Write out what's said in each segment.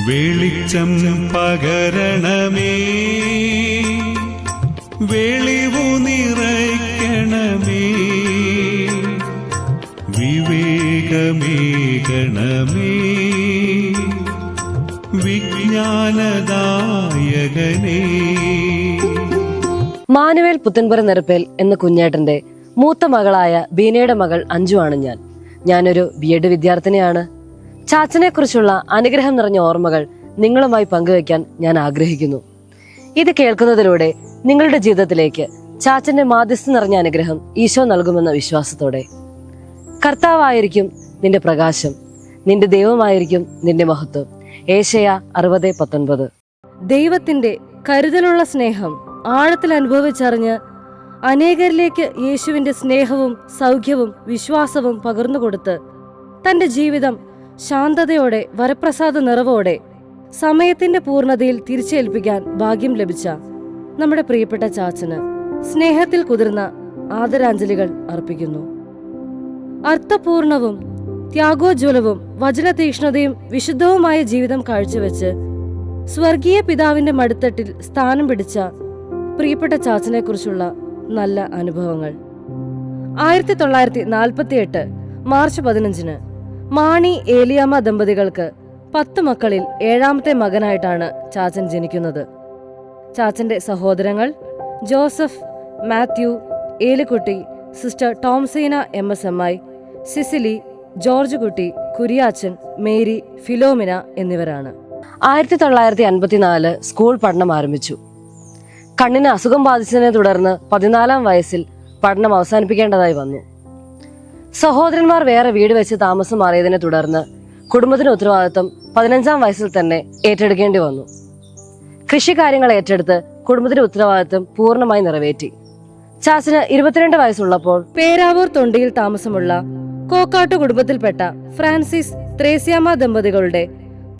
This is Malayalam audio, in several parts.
വെളിച്ചം പകരണമേ, വെളിവു നിറയ്ക്കണമേ, വിവേകമേകണമേ, വിജ്ഞാനദായകനേ. മാനുവേൽ പുത്തൻപുര നിരപ്പേൽ എന്ന കുഞ്ഞേട്ടന്റെ മൂത്ത മകളായ ബീനയുടെ മകൾ അഞ്ജു ആണ് ഞാനൊരു BEd വിദ്യാർത്ഥിനിയാണ്. ചാച്ചനെ കുറിച്ചുള്ള അനുഗ്രഹം നിറഞ്ഞ ഓർമ്മകൾ നിങ്ങളുമായി പങ്കുവയ്ക്കാൻ ഞാൻ ആഗ്രഹിക്കുന്നു. ഇത് കേൾക്കുന്നതിലൂടെ നിങ്ങളുടെ ജീവിതത്തിലേക്ക് ചാച്ചന്റെ മാധ്യസ്ഥം നിറഞ്ഞ അനുഗ്രഹം ഈശോ നൽകുമെന്ന വിശ്വാസത്തോടെ. കർത്താവായിരിക്കും നിന്റെ പ്രകാശം, നിന്റെ ദൈവമായിരിക്കും നിന്റെ മഹത്വം. ഏശയ്യാ 60:19. ദൈവത്തിന്റെ കരുതലുള്ള സ്നേഹം ആഴത്തിൽ അനുഭവിച്ചറിഞ്ഞ് അനേകരിലേക്ക് യേശുവിന്റെ സ്നേഹവും സൗഖ്യവും വിശ്വാസവും പകർന്നുകൊടുത്ത് തന്റെ ജീവിതം ശാന്തതയോടെ വരപ്രസാദ നിറവോടെ സമയത്തിന്റെ പൂർണ്ണതയിൽ തിരിച്ചേൽപ്പിക്കാൻ ഭാഗ്യം ലഭിച്ച നമ്മുടെ പ്രിയപ്പെട്ട ചാച്ചന് സ്നേഹത്തിൽ കുതിർന്ന ആദരാഞ്ജലികൾ അർപ്പിക്കുന്നു. അർത്ഥപൂർണവും ത്യാഗോജ്വലവും വചനതീക്ഷ്ണതയും വിശുദ്ധവുമായ ജീവിതം കാഴ്ചവെച്ച് സ്വർഗീയ പിതാവിന്റെ മടിത്തട്ടിൽ സ്ഥാനം പിടിച്ച പ്രിയപ്പെട്ട ചാച്ചനെ കുറിച്ചുള്ള നല്ല അനുഭവങ്ങൾ. 1948 മാർച്ച് 15 മാണി ഏലിയാമ്മ ദമ്പതികൾക്ക് 10 മക്കളിൽ 7ാമത്തെ മകനായിട്ടാണ് ചാച്ചൻ ജനിക്കുന്നത്. ചാച്ചന്റെ സഹോദരങ്ങൾ Joseph, Mathew, Elikutty, sister Tomsina MSMI, Cicily, George Kutty, Kuriachan, Mary, Philomena എന്നിവരാണ്. 1954 സ്കൂൾ പഠനം ആരംഭിച്ചു. കണ്ണിന് അസുഖം ബാധിച്ചതിനെ തുടർന്ന് 14ാം വയസ്സിൽ പഠനം അവസാനിപ്പിക്കേണ്ടതായി വന്നു. സഹോദരന്മാർ വേറെ വീട് വെച്ച് താമസം മാറിയതിനെ തുടർന്ന് കുടുംബത്തിന് ഉത്തരവാദിത്വം 15ാം വയസ്സിൽ തന്നെ ഏറ്റെടുക്കേണ്ടി വന്നു. കൃഷിക്കാര്യങ്ങൾ ഏറ്റെടുത്ത് കുടുംബത്തിന്റെ ഉത്തരവാദിത്വം പൂർണ്ണമായി നിറവേറ്റി. ചാച്ചന് 22 വയസ്സുള്ളപ്പോൾ പേരാവൂർ തൊണ്ടിയിൽ താമസമുള്ള കോക്കാട്ടു കുടുംബത്തിൽപ്പെട്ട ഫ്രാൻസിസ് ത്രേസ്യാമ്മ ദമ്പതികളുടെ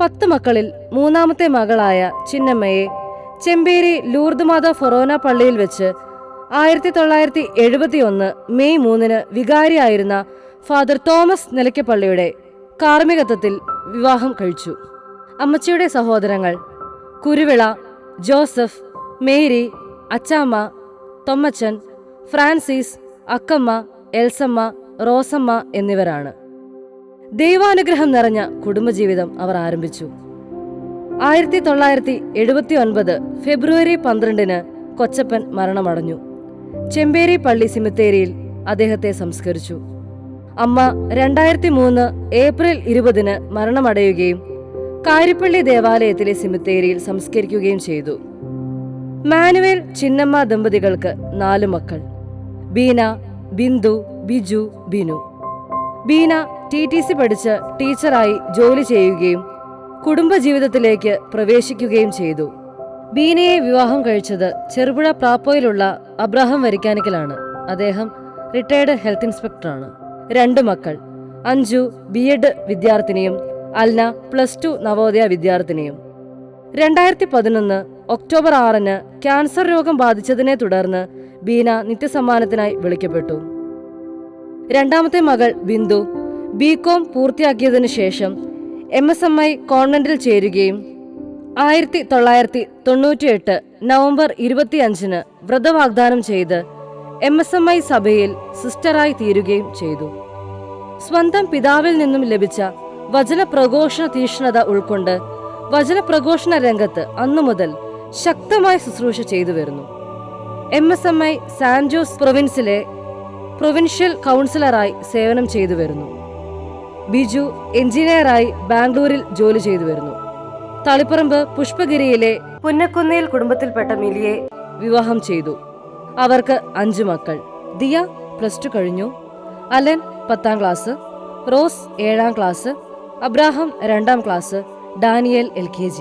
10 മക്കളിൽ 3ാമത്തെ മകളായ ചിന്നമ്മയെ ചെമ്പേരി ലൂർദ് മാതാ ഫൊറോന പള്ളിയിൽ വെച്ച് 1971 മെയ് 3 വികാരിയായിരുന്ന ഫാദർ തോമസ് നിലയ്ക്കപ്പള്ളിയുടെ കാർമ്മികത്വത്തിൽ വിവാഹം കഴിച്ചു. അമ്മച്ചിയുടെ സഹോദരങ്ങൾ Kuruvila, Joseph, Mary, Achamma, Thommachan, Francis, Akkamma, Elsamma, Rosamma എന്നിവരാണ്. ദൈവാനുഗ്രഹം നിറഞ്ഞ കുടുംബജീവിതം അവർ ആരംഭിച്ചു. 1979 ഫെബ്രുവരി 12 കൊച്ചപ്പൻ മരണമടഞ്ഞു. ചെമ്പേരി പള്ളി സിമിത്തേരിയിൽ അദ്ദേഹത്തെ സംസ്കരിച്ചു. അമ്മ 2003 ഏപ്രിൽ 20 മരണമടയുകയും കാരിപ്പള്ളി ദേവാലയത്തിലെ സിമിത്തേരിയിൽ സംസ്കരിക്കുകയും ചെയ്തു. മാനുവേൽ ചിന്നമ്മ ദമ്പതികൾക്ക് 4 മക്കൾ: ബീന, ബിന്ദു, ബിജു, ബിനു. ബീന TTC പഠിച്ച് ടീച്ചറായി ജോലി ചെയ്യുകയും കുടുംബജീവിതത്തിലേക്ക് പ്രവേശിക്കുകയും ചെയ്തു. ബീനയെ വിവാഹം കഴിച്ചത് ചെറുപുഴ പ്രാപ്പോയിലുള്ള അബ്രാഹം വരിക്കാനിക്കലാണ്. അദ്ദേഹം റിട്ടയർഡ് ഹെൽത്ത് ഇൻസ്പെക്ടറാണ്. 2 മക്കൾ: അഞ്ജു BEd വിദ്യാർത്ഥിനിയും അൽന +2 നവോദയ വിദ്യാർത്ഥിനിയും. 2011 ഒക്ടോബർ 6 ക്യാൻസർ രോഗം ബാധിച്ചതിനെ തുടർന്ന് ബീന നിത്യസമ്മാനത്തിനായി വിളിക്കപ്പെട്ടു. 2ാമത്തെ മകൾ ബിന്ദു BCom പൂർത്തിയാക്കിയതിനു ശേഷം MSMI കോൺവെന്റിൽ ചേരുകയും 1998 നവംബർ 25 വ്രതവാഗ്ദാനം ചെയ്ത് MSMI സഭയിൽ സിസ്റ്ററായി തീരുകയും ചെയ്തു. സ്വന്തം പിതാവിൽ നിന്നും ലഭിച്ച വചനപ്രഘോഷണ തീക്ഷ്ണത ഉൾക്കൊണ്ട് വചനപ്രഘോഷണ രംഗത്ത് അന്നുമുതൽ ശക്തമായ ശുശ്രൂഷ ചെയ്തു വരുന്നു. MSMI സാൻ ജോസ് പ്രൊവിൻസിലെ പ്രൊവിൻഷ്യൽ കൗൺസിലറായി സേവനം ചെയ്തു വരുന്നു. ബിജു എഞ്ചിനീയറായി ബാംഗ്ലൂരിൽ ജോലി ചെയ്തു വരുന്നു. തളിപ്പറമ്പ് പുഷ്പഗിരിയിലെ പുന്നക്കുന്നിയിൽ കുടുംബത്തിൽപ്പെട്ട മിലിയെ വിവാഹം ചെയ്തു. അവർക്ക് 5 മക്കൾ: ദിയ +2 കഴിഞ്ഞു, അലൻ 10ാം ക്ലാസ്, റോസ് 7ാം ക്ലാസ്, അബ്രാഹം 2ാം ക്ലാസ്, ഡാനിയൽ LKG.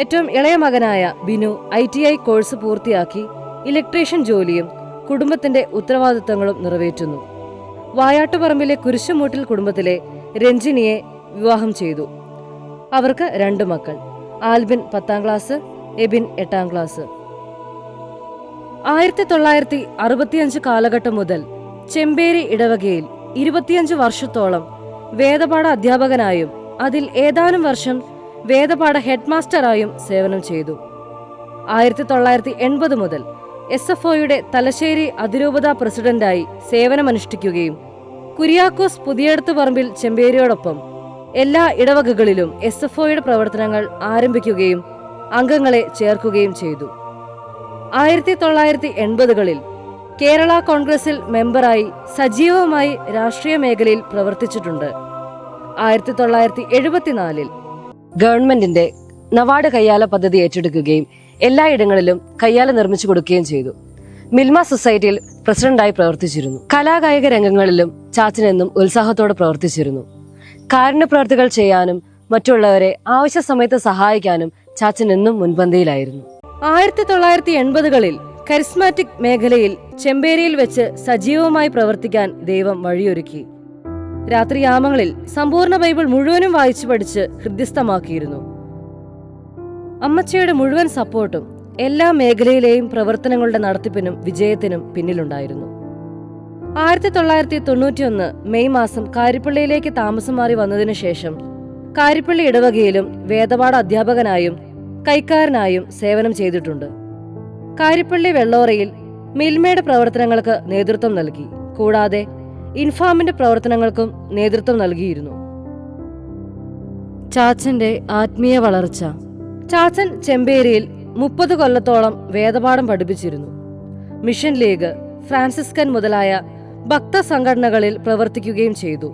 ഏറ്റവും ഇളയ മകനായ ബിനു ITI കോഴ്സ് പൂർത്തിയാക്കി ഇലക്ട്രീഷ്യൻ ജോലിയും കുടുംബത്തിന്റെ ഉത്തരവാദിത്തങ്ങളും നിറവേറ്റുന്നു. വായാട്ടുപറമ്പിലെ കുരിശുമൂട്ടിൽ കുടുംബത്തിലെ രഞ്ജിനിയെ വിവാഹം ചെയ്തു. അവർക്ക് 2 മക്കൾ: ആൽബിൻ 10ാം ക്ലാസ്, എബിൻ 8ാം ക്ലാസ്. 1965 കാലഘട്ടം മുതൽ ചെമ്പേരി ഇടവകയിൽ 25 വർഷത്തോളം വേദപാഠ അധ്യാപകനായും അതിൽ ഏതാനും വർഷം വേദപാഠ ഹെഡ് മാസ്റ്ററായും സേവനം ചെയ്തു. 1980 മുതൽ SFOയുടെ തലശ്ശേരി അതിരൂപത പ്രസിഡന്റായി സേവനമനുഷ്ഠിക്കുകയും കുര്യാക്കോസ് പുതിയടത്ത് പറമ്പിൽ ചെമ്പേരിയോടൊപ്പം എല്ലാ ഇടവകകളിലും SFOയുടെ പ്രവർത്തനങ്ങൾ ആരംഭിക്കുകയും അംഗങ്ങളെ ചേർക്കുകയും ചെയ്തു. 1980കളിൽ കേരള കോൺഗ്രസിൽ മെമ്പറായി സജീവമായി രാഷ്ട്രീയ മേഖലയിൽ പ്രവർത്തിച്ചിട്ടുണ്ട്. 1974 ഗവൺമെന്റിന്റെ നവാഡ് കയ്യാല പദ്ധതി ഏറ്റെടുക്കുകയും എല്ലായിടങ്ങളിലും കയ്യാല നിർമ്മിച്ചു കൊടുക്കുകയും ചെയ്തു. മിൽമ സൊസൈറ്റിയിൽ പ്രസിഡന്റായി പ്രവർത്തിച്ചിരുന്നു. കലാകായിക രംഗങ്ങളിലും ചാച്ചനെന്നും ഉത്സാഹത്തോടെ പ്രവർത്തിച്ചിരുന്നു. കാരുണ്യ പ്രവർത്തികൾ ചെയ്യാനും മറ്റുള്ളവരെ ആവശ്യ സമയത്ത് സഹായിക്കാനും ചാച്ചൻ എന്നും മുൻപന്തിയിലായിരുന്നു. 1980കളിൽ കരിസ്മാറ്റിക് മേഖലയിൽ ചെമ്പേരിയിൽ വെച്ച് സജീവമായി പ്രവർത്തിക്കാൻ ദൈവം വഴിയൊരുക്കി. രാത്രിയാമങ്ങളിൽ സമ്പൂർണ്ണ ബൈബിൾ മുഴുവനും വായിച്ചു പഠിച്ച് ഹൃദ്യസ്ഥമാക്കിയിരുന്നു. അമ്മച്ചിയുടെ മുഴുവൻ സപ്പോർട്ടും എല്ലാ മേഖലയിലെയും പ്രവർത്തനങ്ങളുടെ നടത്തിപ്പിനും വിജയത്തിനും പിന്നിലുണ്ടായിരുന്നു. 1991 മെയ് മാസം കാരിപ്പള്ളിയിലേക്ക് താമസം മാറി വന്നതിനു ശേഷം കാരിപ്പള്ളി ഇടവകയിലും വേദപാഠ അധ്യാപകനായും കൈക്കാരനായും സേവനം ചെയ്തിട്ടുണ്ട്. കാരിപ്പള്ളി വെള്ളോറയിൽ മിൽമയുടെ പ്രവർത്തനങ്ങൾക്ക് നേതൃത്വം നൽകി. കൂടാതെ ഇൻഫാമിന്റെ പ്രവർത്തനങ്ങൾക്കും നേതൃത്വം നൽകിയിരുന്നു. ചാച്ചന്റെ ആത്മീയ വളർച്ച. ചാച്ചൻ ചെമ്പേരിയിൽ 30 കൊല്ലത്തോളം വേദപാഠം പഠിപ്പിച്ചിരുന്നു. മിഷൻ ലീഗ്, ഫ്രാൻസിസ്കൻ മുതലായ ഭക്ത സംഘടനകളിൽ പ്രവർത്തിക്കുകയും ചെയ്തു.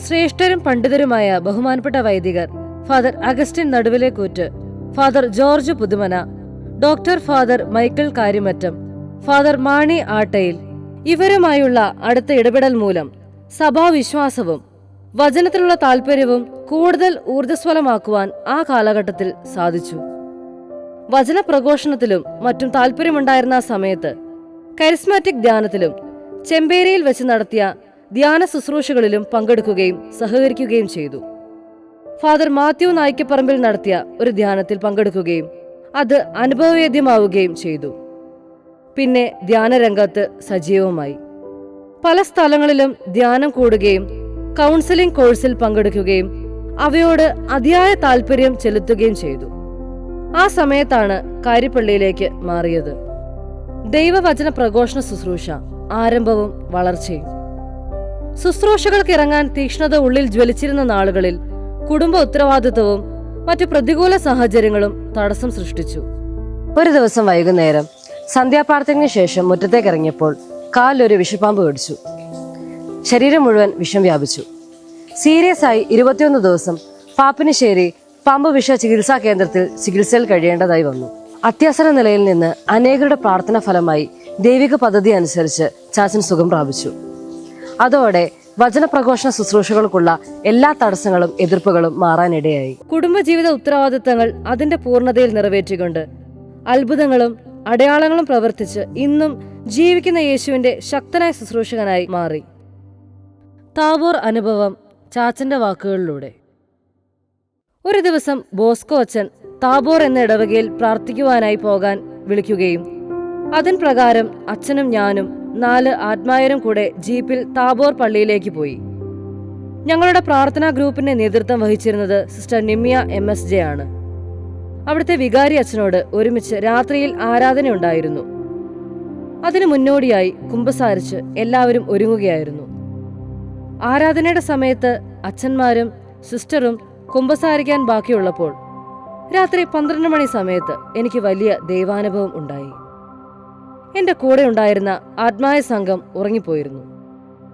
ശ്രേഷ്ഠരും പണ്ഡിതരുമായ ബഹുമാനപ്പെട്ട വൈദികർ father Augustine Naduvilekkoottu, father George Puthumana, doctor father Michael Karyamattam, father Mani Attayil ഇവരുമായുള്ള അടുത്ത ഇടപെടൽ മൂലം സഭാവിശ്വാസവും വചനത്തിലുള്ള താല്പര്യവും കൂടുതൽ ഊർജ്ജസ്വലമാക്കുവാൻ ആ കാലഘട്ടത്തിൽ സാധിച്ചു. വചനപ്രഘോഷണത്തിലും മറ്റും താല്പര്യമുണ്ടായിരുന്ന ആ സമയത്ത് കരിസ്മാറ്റിക് ധ്യാനത്തിലും ചെമ്പേരിയിൽ വെച്ച് നടത്തിയ ധ്യാന ശുശ്രൂഷകളിലും പങ്കെടുക്കുകയും സഹകരിക്കുകയും ചെയ്തു. ഫാദർ മാത്യു നായ്ക്കപ്പറമ്പിൽ നടത്തിയ ഒരു ധ്യാനത്തിൽ പങ്കെടുക്കുകയും അത് അനുഭവവേദ്യമാവുകയും ചെയ്തു. പിന്നെ ധ്യാനരംഗത്ത് സജീവമായി പല സ്ഥലങ്ങളിലും ധ്യാനം കൂടുകയും കൗൺസിലിംഗ് കോഴ്സിൽ പങ്കെടുക്കുകയും അവയോട് അതിയായ താല്പര്യം ചെലുത്തുകയും ചെയ്തു. ആ സമയത്താണ് കാരിപ്പള്ളിയിലേക്ക് മാറിയത്. ദൈവവചന പ്രഘോഷണ ശുശ്രൂഷ ആരംഭവും വളർച്ചയും. ശുശ്രൂഷകൾക്ക് ഇറങ്ങാൻ തീക്ഷ്ണത ഉള്ളിൽ ജ്വലിച്ചിരുന്ന നാളുകളിൽ കുടുംബ ഉത്തരവാദിത്വവും മറ്റു പ്രതികൂല സാഹചര്യങ്ങളും തടസ്സം സൃഷ്ടിച്ചു. ഒരു ദിവസം വൈകുന്നേരം സന്ധ്യാപ്രാർത്ഥനയ്ക്ക് ശേഷം മുറ്റത്തേക്കിറങ്ങിയപ്പോൾ കാലിലൊരു വിഷപ്പാമ്പ് കടിച്ചു. ശരീരം മുഴുവൻ വിഷം വ്യാപിച്ചു. സീരിയസ് ആയി 21 ദിവസം പാപ്പിനിശ്ശേരി പാമ്പ് വിഷ ചികിത്സാ കേന്ദ്രത്തിൽ ചികിത്സയിൽ കഴിയേണ്ടതായി വന്നു. അത്യാസന നിലയിൽ നിന്ന് അനേകരുടെ പ്രാർത്ഥന ഫലമായി ദൈവിക പദ്ധതി അനുസരിച്ച് ചാച്ചൻ സുഖം പ്രാപിച്ചു. അതോടെ വചനപ്രഘോഷണ ശുശ്രൂഷകൾക്കുള്ള എല്ലാ തടസ്സങ്ങളും എതിർപ്പുകളും മാറാനിടയായി. കുടുംബജീവിത ഉത്തരവാദിത്തങ്ങൾ അതിന്റെ പൂർണ്ണതയിൽ നിറവേറ്റിക്കൊണ്ട് അത്ഭുതങ്ങളും അടയാളങ്ങളും പ്രവർത്തിച്ച് ഇന്നും ജീവിക്കുന്ന യേശുവിന്റെ ശക്തനായ ശുശ്രൂഷകനായി മാറി. താബോർ അനുഭവം ചാച്ചന്റെ വാക്കുകളിലൂടെ. ഒരു ദിവസം ബോസ്കോ അച്ഛൻ താബോർ എന്ന ഇടവകയിൽ പ്രാർത്ഥിക്കുവാനായി പോകാൻ വിളിക്കുകയും അതിൻ പ്രകാരം അച്ഛനും ഞാനും 4 ആത്മായരും കൂടെ ജീപ്പിൽ താബോർ പള്ളിയിലേക്ക് പോയി. ഞങ്ങളുടെ പ്രാർത്ഥനാ ഗ്രൂപ്പിന്റെ നേതൃത്വം വഹിച്ചിരുന്നത് സിസ്റ്റർ നിമ്മിയ MSJ ആണ്. അവിടുത്തെ വികാരി അച്ഛനോട് ഒരുമിച്ച് രാത്രിയിൽ ആരാധനയുണ്ടായിരുന്നു. അതിനു മുന്നോടിയായി കുമ്പസാരിച്ച് എല്ലാവരും ഒരുങ്ങുകയായിരുന്നു. ആരാധനയുടെ സമയത്ത് അച്ഛന്മാരും സിസ്റ്ററും കുമ്പസാരിക്കാൻ ബാക്കിയുള്ളപ്പോൾ രാത്രി 12 മണി സമയത്ത് എനിക്ക് വലിയ ദൈവാനുഭവം ഉണ്ടായി. എന്റെ കൂടെ ഉണ്ടായിരുന്ന ആത്മായ സംഘം ഉറങ്ങിപ്പോയിരുന്നു.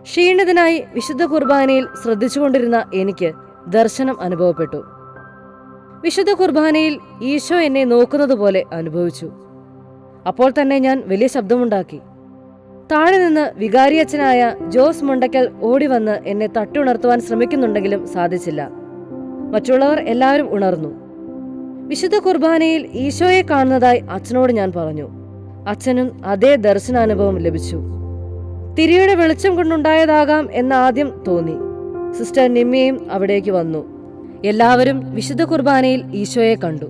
ക്ഷീണിതനായി വിശുദ്ധ കുർബാനയിൽ ശ്രദ്ധിച്ചുകൊണ്ടിരുന്ന എനിക്ക് ദർശനം അനുഭവപ്പെട്ടു. വിശുദ്ധ കുർബാനയിൽ ഈശോ എന്നെ നോക്കുന്നത് പോലെ അനുഭവിച്ചു. അപ്പോൾ തന്നെ ഞാൻ വലിയ ശബ്ദമുണ്ടാക്കി. താഴെ നിന്ന് വികാരിയച്ഛനായ ജോസ് മുണ്ടക്കൽ ഓടി വന്ന് എന്നെ തട്ടിയുണർത്തുവാൻ ശ്രമിക്കുന്നുണ്ടെങ്കിലും സാധിച്ചില്ല. മറ്റുള്ളവർ എല്ലാവരും ഉണർന്നു. വിശുദ്ധ കുർബാനയിൽ ഈശോയെ കാണുന്നതായി അച്ഛനോട് ഞാൻ പറഞ്ഞു. അച്ഛനും അതേ ദർശനാനുഭവം ലഭിച്ചു. തിരിയുടെ വെളിച്ചം കൊണ്ടുണ്ടായതാകാം എന്ന് ആദ്യം തോന്നി. സിസ്റ്റർ നിമ്മിയും അവിടേക്ക് വന്നു. എല്ലാവരും വിശുദ്ധ കുർബാനയിൽ ഈശോയെ കണ്ടു.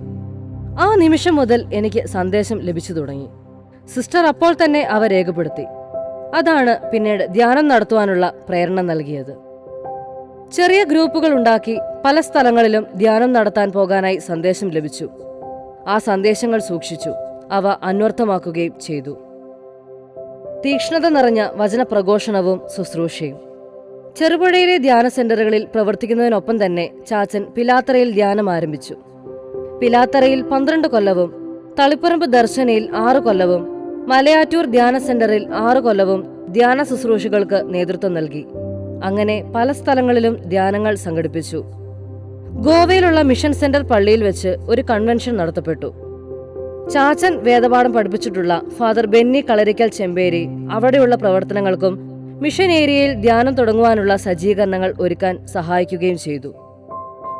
ആ നിമിഷം മുതൽ എനിക്ക് സന്ദേശം ലഭിച്ചു തുടങ്ങി. സിസ്റ്റർ അപ്പോൾ തന്നെ അവ രേഖപ്പെടുത്തി. അതാണ് പിന്നീട് ധ്യാനം നടത്തുവാനുള്ള പ്രേരണ നൽകിയത്. ചെറിയ ഗ്രൂപ്പുകൾ ഉണ്ടാക്കി പല സ്ഥലങ്ങളിലും ധ്യാനം നടത്താൻ പോകാനായി സന്ദേശം ലഭിച്ചു. ആ സന്ദേശങ്ങൾ സൂക്ഷിച്ചു, അവ അന്വർത്ഥമാക്കുകയും ചെയ്തു. തീക്ഷ്ണത നിറഞ്ഞ വചനപ്രഘോഷണവും ശുശ്രൂഷയും. ചെറുപുഴയിലെ ധ്യാന സെന്ററുകളിൽ പ്രവർത്തിക്കുന്നതിനൊപ്പം തന്നെ ചാച്ചൻ പിലാത്തറയിൽ ധ്യാനം ആരംഭിച്ചു. പിലാത്തറയിൽ 12 കൊല്ലവും, തളിപ്പറമ്പ് ദർശനയിൽ 6 കൊല്ലവും, മലയാറ്റൂർ ധ്യാന സെന്ററിൽ 6 കൊല്ലവും ധ്യാന ശുശ്രൂഷകൾക്ക് നേതൃത്വം നൽകി. അങ്ങനെ പല സ്ഥലങ്ങളിലും ധ്യാനങ്ങൾ സംഘടിപ്പിച്ചു. ഗോവയിലുള്ള മിഷൻ സെന്റർ പള്ളിയിൽ വെച്ച് ഒരു കൺവെൻഷൻ നടത്തപ്പെട്ടു. ചാച്ചൻ വേദപാഠം പഠിപ്പിച്ചിട്ടുള്ള ഫാദർ ബെന്നി കളരിക്കൽ ചെമ്പേരി അവിടെയുള്ള പ്രവർത്തനങ്ങൾക്കും മിഷൻ ഏരിയയിൽ ധ്യാനം തുടങ്ങുവാനുള്ള സജ്ജീകരണങ്ങൾ ഒരുക്കാൻ സഹായിക്കുകയും ചെയ്തു.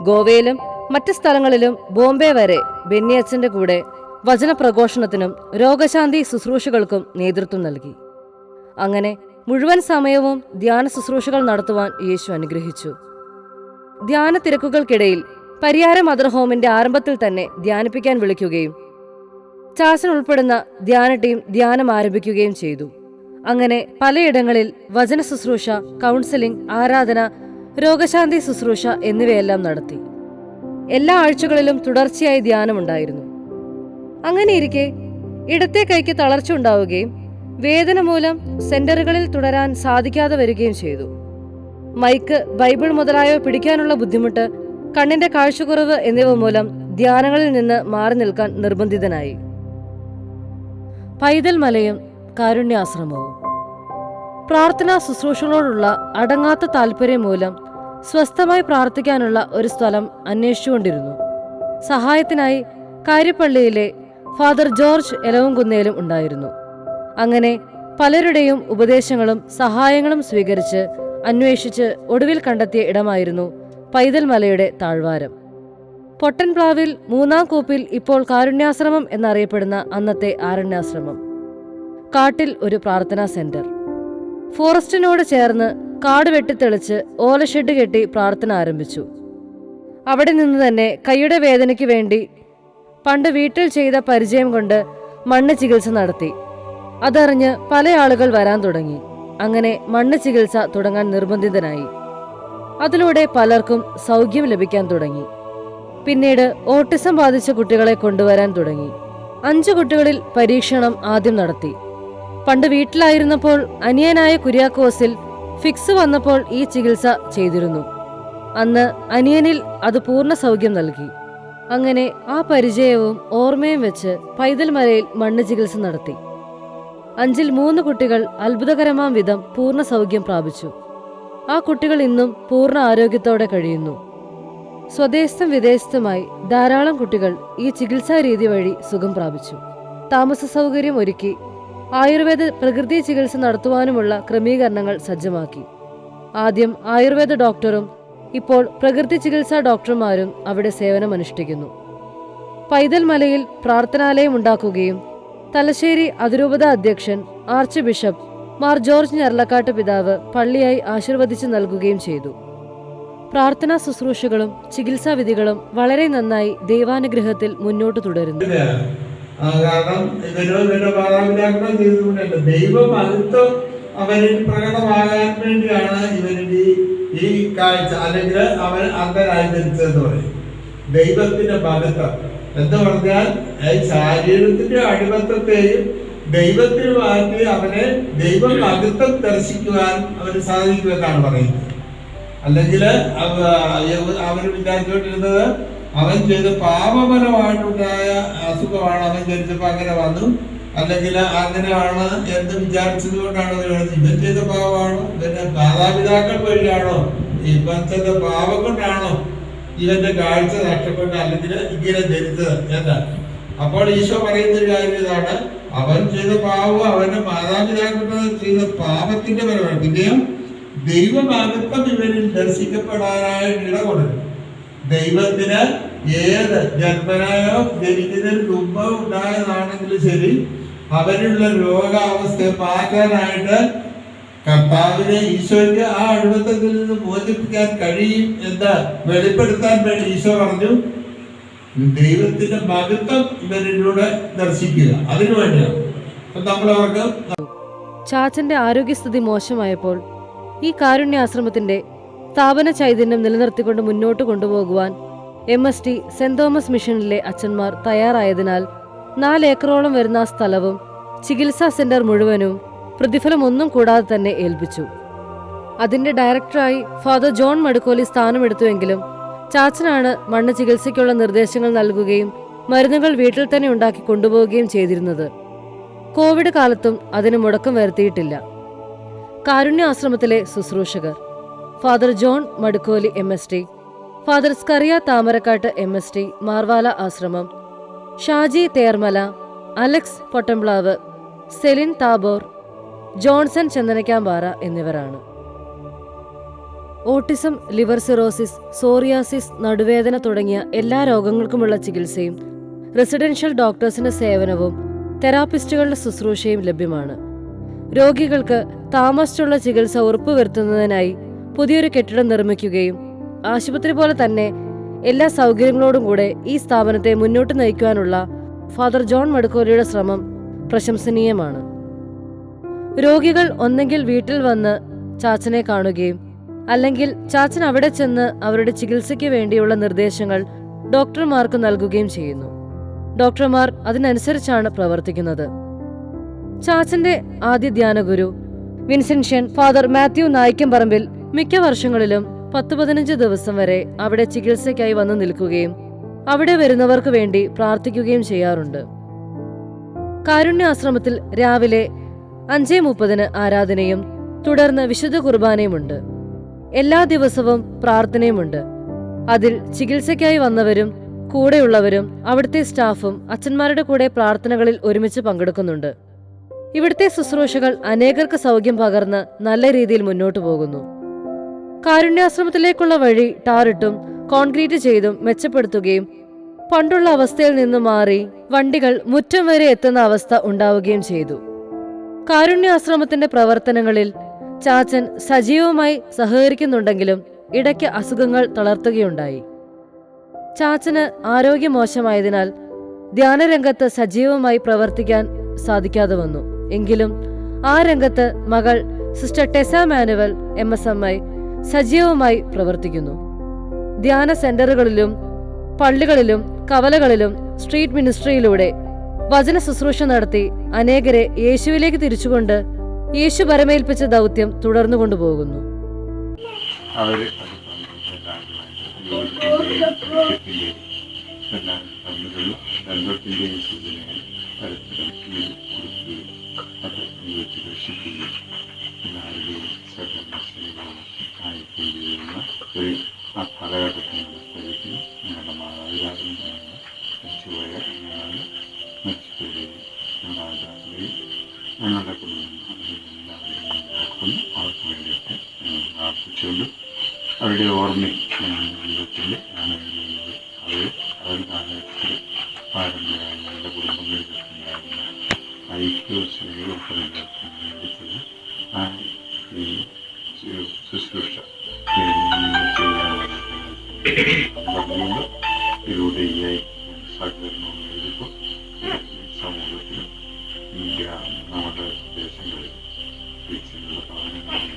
ഗോവയിലും മറ്റ് സ്ഥലങ്ങളിലും ബോംബെ വരെ ബെന്നി അച്ഛന്റെ കൂടെ വചനപ്രഘോഷണത്തിനും രോഗശാന്തി ശുശ്രൂഷകൾക്കും നേതൃത്വം നൽകി. അങ്ങനെ മുഴുവൻ സമയവും ധ്യാന ശുശ്രൂഷകൾ നടത്തുവാൻ യേശു അനുഗ്രഹിച്ചു. ധ്യാന തിരക്കുകൾക്കിടയിൽ പരിയാരം മദർ ഹോമിന്റെ ആരംഭത്തിൽ തന്നെ ധ്യാനിപ്പിക്കാൻ വിളിക്കുകയും ചാച്ചൻ ഉൾപ്പെടുന്ന ധ്യാന ടീം ധ്യാനം ആരംഭിക്കുകയും ചെയ്തു. അങ്ങനെ പലയിടങ്ങളിൽ വചന ശുശ്രൂഷ, കൗൺസിലിംഗ്, ആരാധന, രോഗശാന്തി ശുശ്രൂഷ എന്നിവയെല്ലാം നടത്തി. എല്ലാ ആഴ്ചകളിലും തുടർച്ചയായി ധ്യാനമുണ്ടായിരുന്നു. അങ്ങനെയിരിക്കെ ഇടത്തെ കൈക്ക് തളർച്ച ഉണ്ടാവുകയും വേദന മൂലം സെന്ററുകളിൽ തുടരാൻ സാധിക്കാതെ വരികയും ചെയ്തു. മൈക്ക്, ബൈബിൾ മുതലായവ പിടിക്കാനുള്ള ബുദ്ധിമുട്ട്, കണ്ണിന്റെ കാഴ്ചക്കുറവ് എന്നിവ മൂലം ധ്യാനങ്ങളിൽ നിന്ന് മാറി നിൽക്കാൻ നിർബന്ധിതനായി. പൈതൽ മലയും കാരുണ്യാശ്രമവും. പ്രാർത്ഥനാ ശുശ്രൂഷകളോടുള്ള അടങ്ങാത്ത താല്പര്യം മൂലം സ്വസ്ഥമായി പ്രാർത്ഥിക്കാനുള്ള ഒരു സ്ഥലം അന്വേഷിച്ചുകൊണ്ടിരുന്നു. സഹായത്തിനായി കാര്യപ്പള്ളിയിലെ ഫാദർ ജോർജ് എലവംകുന്നേലും ഉണ്ടായിരുന്നു. അങ്ങനെ പലരുടെയും ഉപദേശങ്ങളും സഹായങ്ങളും സ്വീകരിച്ച് അന്വേഷിച്ച് ഒടുവിൽ കണ്ടെത്തിയ ഇടമായിരുന്നു പൈതൽ മലയുടെ താഴ്വാരം. പൊട്ടൻപ്ലാവിൽ 3-ാം കൂപ്പിൽ ഇപ്പോൾ കാരുണ്യാശ്രമം എന്നറിയപ്പെടുന്ന അന്നത്തെ ആരണ്യാശ്രമം. കാട്ടിൽ ഒരു പ്രാർത്ഥനാ സെന്റർ. ഫോറസ്റ്റിനോട് ചേർന്ന് കാട് വെട്ടിത്തെളിച്ച് ഓലഷെഡ് കെട്ടി പ്രാർത്ഥന ആരംഭിച്ചു. അവിടെ നിന്ന് തന്നെ കൈയുടെ വേദനയ്ക്ക് വേണ്ടി പണ്ട് വീട്ടിൽ ചെയ്ത പരിചയം കൊണ്ട് മണ്ണ് ചികിത്സ നടത്തി. അതറിഞ്ഞ് പല ആളുകൾ വരാൻ തുടങ്ങി. അങ്ങനെ മണ്ണ് ചികിത്സ തുടങ്ങാൻ നിർബന്ധിതനായി. അതിലൂടെ പലർക്കും സൗഖ്യം ലഭിക്കാൻ തുടങ്ങി. പിന്നീട് ഓട്ടിസം ബാധിച്ച കുട്ടികളെ കൊണ്ടുവരാൻ തുടങ്ങി. 5 കുട്ടികളിൽ പരീക്ഷണം ആദ്യം നടത്തി. പണ്ട് വീട്ടിലായിരുന്നപ്പോൾ അനിയനായ കുര്യാക്കോസിൽ ഫിക്സ് വന്നപ്പോൾ ഈ ചികിത്സ ചെയ്തിരുന്നു. അന്ന് അനിയനിൽ അത് പൂർണ്ണ സൗഖ്യം നൽകി. അങ്ങനെ ആ പരിചയവും ഓർമ്മയും വെച്ച് പൈതൽ മലയിൽ മണ്ണ് ചികിത്സ നടത്തി. 5-ൽ 3 കുട്ടികൾ അത്ഭുതകരമാം വിധം പൂർണ്ണ സൗഖ്യം പ്രാപിച്ചു. ആ കുട്ടികൾ ഇന്നും പൂർണ്ണ ആരോഗ്യത്തോടെ കഴിയുന്നു. സ്വദേശത്തും വിദേശത്തുമായി ധാരാളം കുട്ടികൾ ഈ ചികിത്സാ രീതി വഴി സുഖം പ്രാപിച്ചു. താമസ സൗകര്യം ഒരുക്കി ആയുർവേദ പ്രകൃതി ചികിത്സ നടത്തുവാനുമുള്ള ക്രമീകരണങ്ങൾ സജ്ജമാക്കി. ആദ്യം ആയുർവേദ ഡോക്ടറും ഇപ്പോൾ പ്രകൃതി ചികിത്സാ ഡോക്ടർമാരും അവിടെ സേവനമനുഷ്ഠിക്കുന്നു. പൈതൽ മലയിൽ പ്രാർത്ഥനാലയം ഉണ്ടാക്കുകയും തലശ്ശേരി അതിരൂപത അധ്യക്ഷൻ arch bishop Mar George Njaralakatt പിതാവ് പള്ളിയായി ആശീർവദിച്ചു നൽകുകയും ചെയ്തു. പ്രാർത്ഥനാ ശുശ്രൂഷകളും ചികിത്സാ വിധികളും വളരെ നന്നായി ദൈവാനുഗ്രഹത്തിൽ മുന്നോട്ട് തുടരുന്നു. കാരണം ഇവരുടെ മാതാപിതാക്കളെ ചെയ്തുകൊണ്ടല്ല, ദൈവമഹത്വം അവരിൽ പ്രകടമാകാൻ വേണ്ടിയാണ് ഇവരുടെ ഈ കാഴ്ച, അല്ലെങ്കിൽ അവൻ അന്ധനായി ധരിച്ചതെന്ന് പറയും. ദൈവത്തിന്റെ മഹത്വം എന്ന് പറഞ്ഞാൽ ശരീരത്തിന്റെ അടിമത്തത്തെയും ദൈവത്തിന് മാറ്റി അവനെ ദൈവം മഹത്വം ദർശിക്കുവാൻ അവന് സാധിക്കുമെന്നാണ് പറയുന്നത്. അല്ലെങ്കിൽ അവർ വിചാരിച്ചുകൊണ്ടിരുന്നത് അവൻ ചെയ്ത പാപപരമായിട്ടുണ്ടായ അസുഖമാണ്, അവൻ ജനിച്ചപ്പോൾ അങ്ങനെ വന്നു, അല്ലെങ്കിൽ അങ്ങനെയാണ് എന്ന് വിചാരിച്ചത് കൊണ്ടാണ് ഇവൻ ചെയ്ത പാപമാണോ, ഇവന്റെ മാതാപിതാക്കൾ വഴിയാണോ, ഇവൻ ചെയ്ത പാപം കൊണ്ടാണോ ഇവന്റെ കാഴ്ച നഷ്ടപ്പെട്ട, അല്ലെങ്കിൽ ഇങ്ങനെ ധരിച്ചത് എന്നാണ്. അപ്പോൾ ഈശോ പറയുന്നൊരു കാര്യം ഇതാണ്, അവൻ ചെയ്ത പാപം അവന്റെ മാതാപിതാക്കൾ ചെയ്ത പാപത്തിന്റെ പരമാണ്. പിന്നെയും ദൈവമഹത്വം ഇവരിൽ ദർശിക്കപ്പെടാനായിട്ട് ഇടകൊടുക്കും. ദൈവത്തിന് ഏത് ജന്മനായോ ജനിക്കുന്നതിന് മുമ്പ് ഉണ്ടായതാണെങ്കിലും ശരി, അവനുള്ള രോഗാവസ്ഥയെ മാറ്റാനായിട്ട് കർത്താവിനെ ഈശോയ്ക്ക് ആ അടിമത്തത്തിൽ നിന്ന് മോചിപ്പിക്കാൻ കഴിയും എന്ന് വെളിപ്പെടുത്താൻ വേണ്ടി ഈശോ പറഞ്ഞു, ദൈവത്തിന്റെ മഹത്വം ഇവരിലൂടെ ദർശിക്കുക. അതിനു വേണ്ടിയാണ് നമ്മളവർക്ക്. ചാച്ചന്റെ ആരോഗ്യസ്ഥിതി മോശമായപ്പോൾ ഈ കാരുണ്യാശ്രമത്തിന്റെ സ്ഥാപന ചൈതന്യം നിലനിർത്തിക്കൊണ്ട് മുന്നോട്ട് കൊണ്ടുപോകുവാൻ MST സെന്റ് തോമസ് മിഷനിലെ അച്ഛന്മാർ തയ്യാറായതിനാൽ 4 ഏക്കറോളം വരുന്ന ആ സ്ഥലവും ചികിത്സാ സെന്റർ മുഴുവനും പ്രതിഫലമൊന്നും കൂടാതെ തന്നെ ഏൽപ്പിച്ചു. അതിന്റെ ഡയറക്ടറായി ഫാദർ ജോൺ മടുക്കോലി സ്ഥാനമെടുത്തുവെങ്കിലും ചാച്ചനാണ് മണ്ണ് ചികിത്സയ്ക്കുള്ള നിർദ്ദേശങ്ങൾ നൽകുകയും മരുന്നുകൾ വീട്ടിൽ തന്നെ ഉണ്ടാക്കി കൊണ്ടുപോവുകയും ചെയ്തിരുന്നത്. കോവിഡ് കാലത്തും അതിന് മുടക്കം വരുത്തിയിട്ടില്ല. കാരുണ്യ ആശ്രമത്തിലെ ശുശ്രൂഷകർ father John Madukkoli MST, father Scaria Thamarakkattu MST Marvala ആശ്രമം, ഷാജി തേർമല, അലക്സ് പൊട്ടംപ്ലാവ്, സെലിൻ താബോർ, ജോൺസൺ ചന്ദനക്കാമ്പാറ എന്നിവരാണ്. ഓട്ടിസം, ലിവർ സിറോസിസ്, സോറിയാസിസ്, നടുവേദന തുടങ്ങിയ എല്ലാ രോഗങ്ങൾക്കുമുള്ള ചികിത്സയും റെസിഡൻഷ്യൽ ഡോക്ടേഴ്സിന്റെ സേവനവും തെറാപ്പിസ്റ്റുകളുടെ ശുശ്രൂഷയും ലഭ്യമാണ്. രോഗികൾക്ക് താമസിച്ചുള്ള ചികിത്സ ഉറപ്പുവരുത്തുന്നതിനായി പുതിയൊരു കെട്ടിടം നിർമ്മിക്കുകയും ആശുപത്രി പോലെ തന്നെ എല്ലാ സൗകര്യങ്ങളോടും കൂടെ ഈ സ്ഥാപനത്തെ മുന്നോട്ട് നയിക്കുവാനുള്ള ഫാദർ ജോൺ മടുക്കോലിയുടെ ശ്രമം പ്രശംസനീയമാണ്. രോഗികൾ ഒന്നെങ്കിൽ വീട്ടിൽ വന്ന് ചാച്ചനെ കാണുകയും അല്ലെങ്കിൽ ചാച്ചൻ അവിടെ ചെന്ന് അവരുടെ ചികിത്സയ്ക്ക് വേണ്ടിയുള്ള നിർദ്ദേശങ്ങൾ ഡോക്ടർമാർക്ക് നൽകുകയും ചെയ്യുന്നു. ഡോക്ടർമാർ അതിനനുസരിച്ചാണ് പ്രവർത്തിക്കുന്നത്. ചാച്ചന്റെ ആദ്യ ധ്യാനഗുരു വിൻസെൻഷ്യൻ ഫാദർ മാത്യു നായിക്കമ്പറമ്പിൽ മിക്ക വർഷങ്ങളിലും 10-15 ദിവസം വരെ അവിടെ ചികിത്സയ്ക്കായി വന്നു നിൽക്കുകയും അവിടെ വരുന്നവർക്ക് വേണ്ടി പ്രാർത്ഥിക്കുകയും ചെയ്യാറുണ്ട്. കാരുണ്യാശ്രമത്തിൽ രാവിലെ 5:30 ആരാധനയും തുടർന്ന് വിശുദ്ധ കുർബാനയുമുണ്ട്. എല്ലാ ദിവസവും പ്രാർത്ഥനയുമുണ്ട്. അതിൽ ചികിത്സയ്ക്കായി വന്നവരും കൂടെയുള്ളവരും അവിടുത്തെ സ്റ്റാഫും അച്ഛന്മാരുടെ കൂടെ പ്രാർത്ഥനകളിൽ ഒരുമിച്ച് പങ്കെടുക്കുന്നുണ്ട്. ഇവിടുത്തെ ശുശ്രൂഷകൾ അനേകർക്ക് സൗഖ്യം പകർന്ന് നല്ല രീതിയിൽ മുന്നോട്ടു പോകുന്നു. കാരുണ്യാശ്രമത്തിലേക്കുള്ള വഴി ടാറിട്ടും കോൺക്രീറ്റ് ചെയ്തും മെച്ചപ്പെടുത്തുകയും പണ്ടുള്ള അവസ്ഥയിൽ നിന്നും മാറി വണ്ടികൾ മുറ്റം വരെ എത്തുന്ന അവസ്ഥ ഉണ്ടാവുകയും ചെയ്തു. കാരുണ്യാശ്രമത്തിന്റെ പ്രവർത്തനങ്ങളിൽ ചാച്ചൻ സജീവമായി സഹകരിക്കുന്നുണ്ടെങ്കിലും ഇടയ്ക്ക് അസുഖങ്ങൾ തളർത്തുകയുണ്ടായി. ചാച്ചന് ആരോഗ്യം മോശമായതിനാൽ ധ്യാനരംഗത്ത് സജീവമായി പ്രവർത്തിക്കാൻ സാധിക്കാതെ വന്നു. എങ്കിലും ആ രംഗത്ത് മകൾ സിസ്റ്റർ ടെസ മാനുവൽ MSMI സജീവമായി പ്രവർത്തിക്കുന്നു. ധ്യാന സെന്ററുകളിലും പള്ളികളിലും കവലകളിലും സ്ട്രീറ്റ് മിനിസ്ട്രിയിലൂടെ വചന ശുശ്രൂഷ നടത്തി അനേകരെ യേശുവിലേക്ക് തിരിച്ചുകൊണ്ട് യേശു പരമേൽപ്പിച്ച ദൗത്യം തുടർന്നു കൊണ്ടുപോകുന്നു. അവരുടെ ഓർമ്മ ജീവിതത്തിൽ അവർ കാലഘട്ടത്തിൽ പാരമ്പര്യമായി ഞങ്ങളുടെ കുടുംബങ്ങളിലുണ്ടായിരുന്ന ഐക്യവും സ്നേഹവും വേണ്ടിയിട്ടുള്ള ആ ഈ ശുശ്രൂഷ പറഞ്ഞുകൊണ്ട് ഇതിലൂടെ ഈ സഹകരണവും എഴുതുമ്പോൾ സമൂഹത്തിൽ നമ്മുടെ ദേശങ്ങളിൽ വീഴ്ചയുള്ള ഭവനങ്ങളിൽ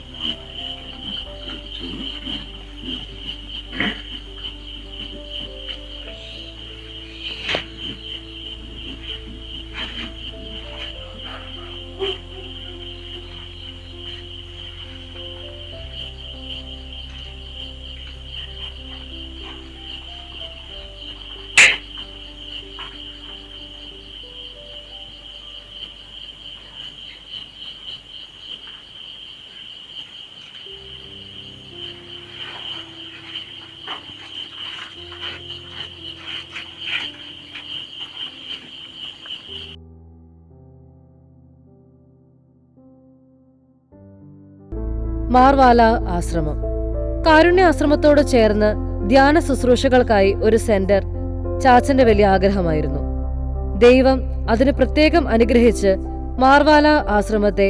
മാർവാല ആശ്രമം. കാരുണ്യ ആശ്രമത്തോട് ചേർന്ന് ധ്യാന ശുശ്രൂഷകൾക്കായി ഒരു സെന്റർ ചാച്ചന്റെ വലിയ ആഗ്രഹമായിരുന്നു. ദൈവം അതിന് പ്രത്യേകം അനുഗ്രഹിച്ച് മാർവാല ആശ്രമത്തെ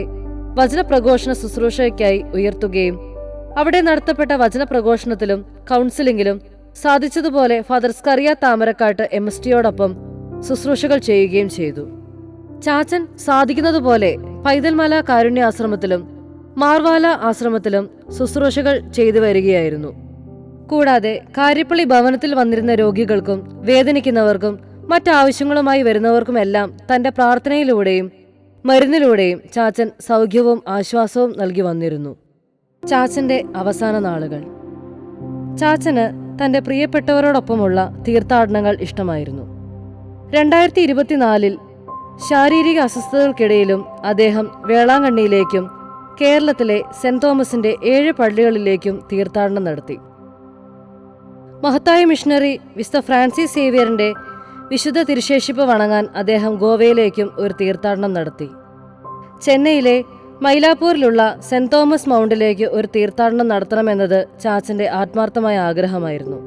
വചനപ്രഘോഷണ ശുശ്രൂഷയ്ക്കായി ഉയർത്തുകയും അവിടെ നടത്തപ്പെട്ട വചനപ്രഘോഷണത്തിലും കൗൺസിലിംഗിലും സാധിച്ചതുപോലെ ഫാദർ സ്കറിയ താമരക്കാട്ട് MSTയോടൊപ്പം ശുശ്രൂഷകൾ ചെയ്യുകയും ചെയ്തു. ചാച്ചൻ സാധിക്കുന്നതുപോലെ പൈതൽമല കാരുണ്യ ആശ്രമത്തിലും മാർവാല ആശ്രമത്തിലും ശുശ്രൂഷകൾ ചെയ്തു വരികയായിരുന്നു. കൂടാതെ കാര്യപ്പള്ളി ഭവനത്തിൽ വന്നിരുന്ന രോഗികൾക്കും വേദനിക്കുന്നവർക്കും മറ്റാവശ്യങ്ങളുമായി വരുന്നവർക്കുമെല്ലാം തന്റെ പ്രാർത്ഥനയിലൂടെയും മരുന്നിലൂടെയും ചാച്ചൻ സൗഖ്യവും ആശ്വാസവും നൽകി വന്നിരുന്നു. ചാച്ചന്റെ അവസാന നാളുകൾ. ചാച്ചന് തന്റെ പ്രിയപ്പെട്ടവരോടൊപ്പമുള്ള തീർത്ഥാടനങ്ങൾ ഇഷ്ടമായിരുന്നു. 2024 ശാരീരിക അസ്വസ്ഥതകൾക്കിടയിലും അദ്ദേഹം വേളാങ്കണ്ണിയിലേക്കും കേരളത്തിലെ സെന്റ് തോമസിന്റെ 7 പള്ളികളിലേക്കും തീർത്ഥാടനം നടത്തി. മഹത്തായ മിഷണറി വിശുദ്ധ ഫ്രാൻസിസ് സേവ്യറിന്റെ വിശുദ്ധ തിരുശേഷിപ്പ് വണങ്ങാൻ അദ്ദേഹം ഗോവയിലേക്കും ഒരു തീർത്ഥാടനം നടത്തി. ചെന്നൈയിലെ മൈലാപ്പൂരിലുള്ള സെന്റ് തോമസ് മൗണ്ടിലേക്ക് ഒരു തീർത്ഥാടനം നടത്തണമെന്നത് ചാച്ചന്റെ ആത്മാർത്ഥമായ ആഗ്രഹമായിരുന്നു.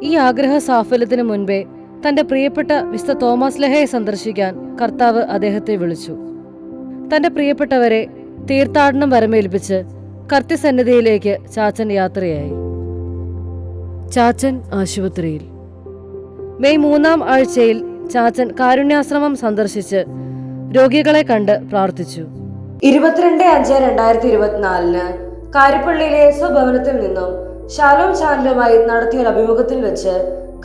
ഈ ആഗ്രഹ സാഫല്യത്തിനു മുൻപേ തന്റെ പ്രിയപ്പെട്ട വിശുദ്ധ തോമസ് ലഹയെ സന്ദർശിക്കാൻ കർത്താവ് അദ്ദേഹത്തെ വിളിച്ചു. തന്റെ പ്രിയപ്പെട്ടവരെ തീർത്ഥാടനം വരമേൽപ്പിച്ച് കർത്യസന്നിധിയിലേക്ക് ചാച്ചൻ യാത്രയായി. ചാച്ചൻ ആശുപത്രിയിൽ. മെയ് 3-ാം ആഴ്ചയിൽ ചാച്ചൻ കാരുണ്യാശ്രമം സന്ദർശിച്ച് രോഗികളെ കണ്ട് പ്രാർത്ഥിച്ചു. 22/5/2024 കാരിപ്പള്ളിയിലെ സ്വഭവനത്തിൽ നിന്നും ഷാലോം ചാനലുമായി നടത്തിയ അഭിമുഖത്തിൽ വെച്ച്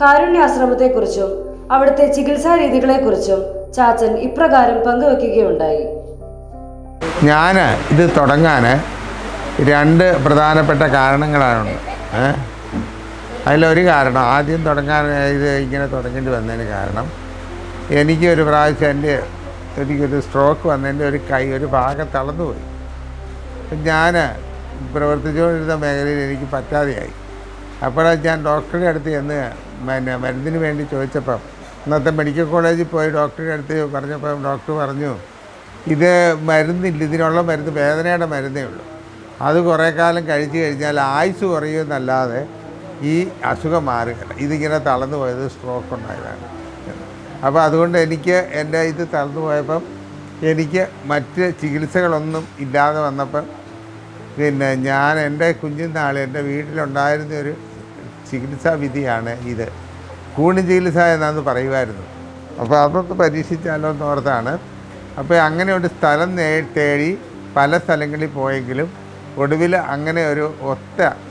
കാരുണ്യാശ്രമത്തെക്കുറിച്ചും അവിടുത്തെ ചികിത്സാ രീതികളെക്കുറിച്ചും ചാച്ചൻ ഇപ്രകാരം പങ്കുവെക്കുകയുണ്ടായി. ഞാൻ ഇത് തുടങ്ങാൻ 2 പ്രധാനപ്പെട്ട കാരണങ്ങളാണ്. അതിലൊരു കാരണം, ആദ്യം തുടങ്ങാൻ ഇത് ഇങ്ങനെ തുടങ്ങേണ്ടി വന്നതിന് കാരണം, എനിക്കൊരു പ്രാവശ്യം എനിക്കൊരു സ്ട്രോക്ക് വന്നതിൻ്റെ ഒരു ഭാഗം തളർന്നുപോയി. ഞാൻ പ്രവർത്തിച്ചുകൊണ്ടിരുന്ന മേഖലയിൽ എനിക്ക് പറ്റാതെയായി. അപ്പോഴാണ് ഞാൻ ഡോക്ടറുടെ അടുത്ത് ചെന്ന് മരുന്നിന് വേണ്ടി ചോദിച്ചപ്പം, ഇന്നത്തെ മെഡിക്കൽ കോളേജിൽ പോയി ഡോക്ടറുടെ അടുത്ത് പറഞ്ഞപ്പം ഡോക്ടർ പറഞ്ഞു, ഇത് മരുന്നില്ല, ഇതിനുള്ള മരുന്ന് വേദനയുടെ മരുന്നേ ഉള്ളൂ, അത് കുറേ കാലം കഴിച്ചു കഴിഞ്ഞാൽ ആയുസ് കുറയുമെന്നല്ലാതെ ഈ അസുഖം മാറുകയില്ല, ഇതിങ്ങനെ തളർന്നു പോയത് സ്ട്രോക്ക് ഉണ്ടായതാണ്. അപ്പോൾ അതുകൊണ്ട് എൻ്റെ ഇത് തളർന്നു പോയപ്പം എനിക്ക് മറ്റ് ചികിത്സകളൊന്നും ഇല്ലാതെ വന്നപ്പം പിന്നെ ഞാൻ എൻ്റെ കുഞ്ഞുനാൾ എൻ്റെ വീട്ടിലുണ്ടായിരുന്നൊരു ചികിത്സാ വിധിയാണ് ഇത്. കൂണി ചികിത്സ എന്നാന്ന് പറയുമായിരുന്നു. അപ്പോൾ അതൊന്ന് പരീക്ഷിച്ചാലോ എന്നോർത്താണ്. അപ്പോൾ അങ്ങനെ ഒരു സ്ഥലം തേടി പല സ്ഥലങ്ങളിൽ പോയെങ്കിലും ഒടുവിൽ അങ്ങനെ ഒരു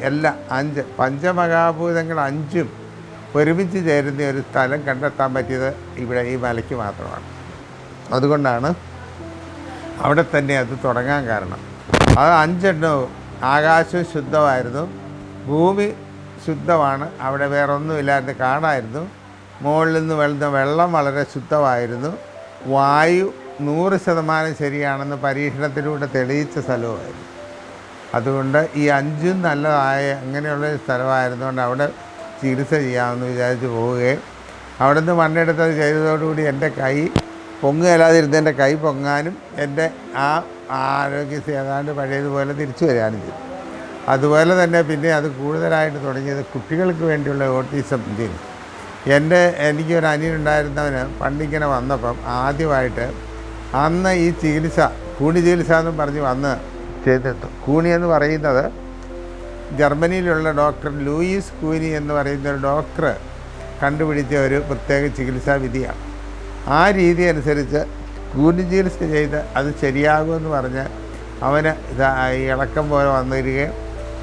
എല്ലാ 5 പഞ്ചമഹാഭൂതങ്ങൾ 5ഉം ഒരുമിച്ച് ചേരുന്ന ഒരു സ്ഥലം കണ്ടെത്താൻ പറ്റിയത് ഇവിടെ ഈ മലയ്ക്ക് മാത്രമാണ്. അതുകൊണ്ടാണ് അവിടെ തന്നെ അത് തുടങ്ങാൻ കാരണം. അത് 5 എണ്ണവും ആകാശം ശുദ്ധമായിരുന്നു, ഭൂമി ശുദ്ധമാണ്, അവിടെ വേറെ ഒന്നുമില്ലായിരുന്നു, കാടായിരുന്നു. മുകളിൽ നിന്ന് വരുന്ന വെള്ളം വളരെ ശുദ്ധമായിരുന്നു, വായു 100% ശരിയാണെന്ന് പരീക്ഷണത്തിലൂടെ തെളിയിച്ച സ്ഥലവുമായിരുന്നു. അതുകൊണ്ട് ഈ 5ഉം നല്ലതായ അങ്ങനെയുള്ളൊരു സ്ഥലമായിരുന്നുകൊണ്ട് അവിടെ ചികിത്സ ചെയ്യാമെന്ന് വിചാരിച്ച് പോവുകയും അവിടെ നിന്ന് മണ്ണെടുത്തത് ചെയ്തതോടുകൂടി എൻ്റെ കൈ പൊങ്ങുകയല്ലാതിരുന്ന് എൻ്റെ കൈ പൊങ്ങാനും എൻ്റെ ആ ആരോഗ്യസ്ഥ ഏതാണ്ട് പഴയതുപോലെ തിരിച്ചു വരാനും ചെയ്തു. അതുപോലെ തന്നെ പിന്നെ അത് കൂടുതലായിട്ട് തുടങ്ങിയത് കുട്ടികൾക്ക് വേണ്ടിയുള്ള ഓട്ടിസം ഇതിന്. എനിക്കൊരു അനിയനുണ്ടായിരുന്നവന് പണ്ടിങ്ങനെ വന്നപ്പം ആദ്യമായിട്ട് അന്ന് ഈ ചികിത്സ കൂണി ചികിത്സ എന്നും പറഞ്ഞ് വന്ന് ചെയ്തിട്ടു. കൂണി എന്ന് പറയുന്നത് ജർമ്മനിയിലുള്ള ഡോക്ടർ ലൂയിസ് കൂനി എന്ന് പറയുന്ന ഒരു ഡോക്ടർ കണ്ടുപിടിച്ച ഒരു പ്രത്യേക ചികിത്സാ വിധിയാണ്. ആ രീതി അനുസരിച്ച് കൂണി ചികിത്സ ചെയ്ത് അത് ശരിയാകുമെന്ന് പറഞ്ഞ് അവന് ഇളക്കം പോലെ വന്നിരിക്കുകയും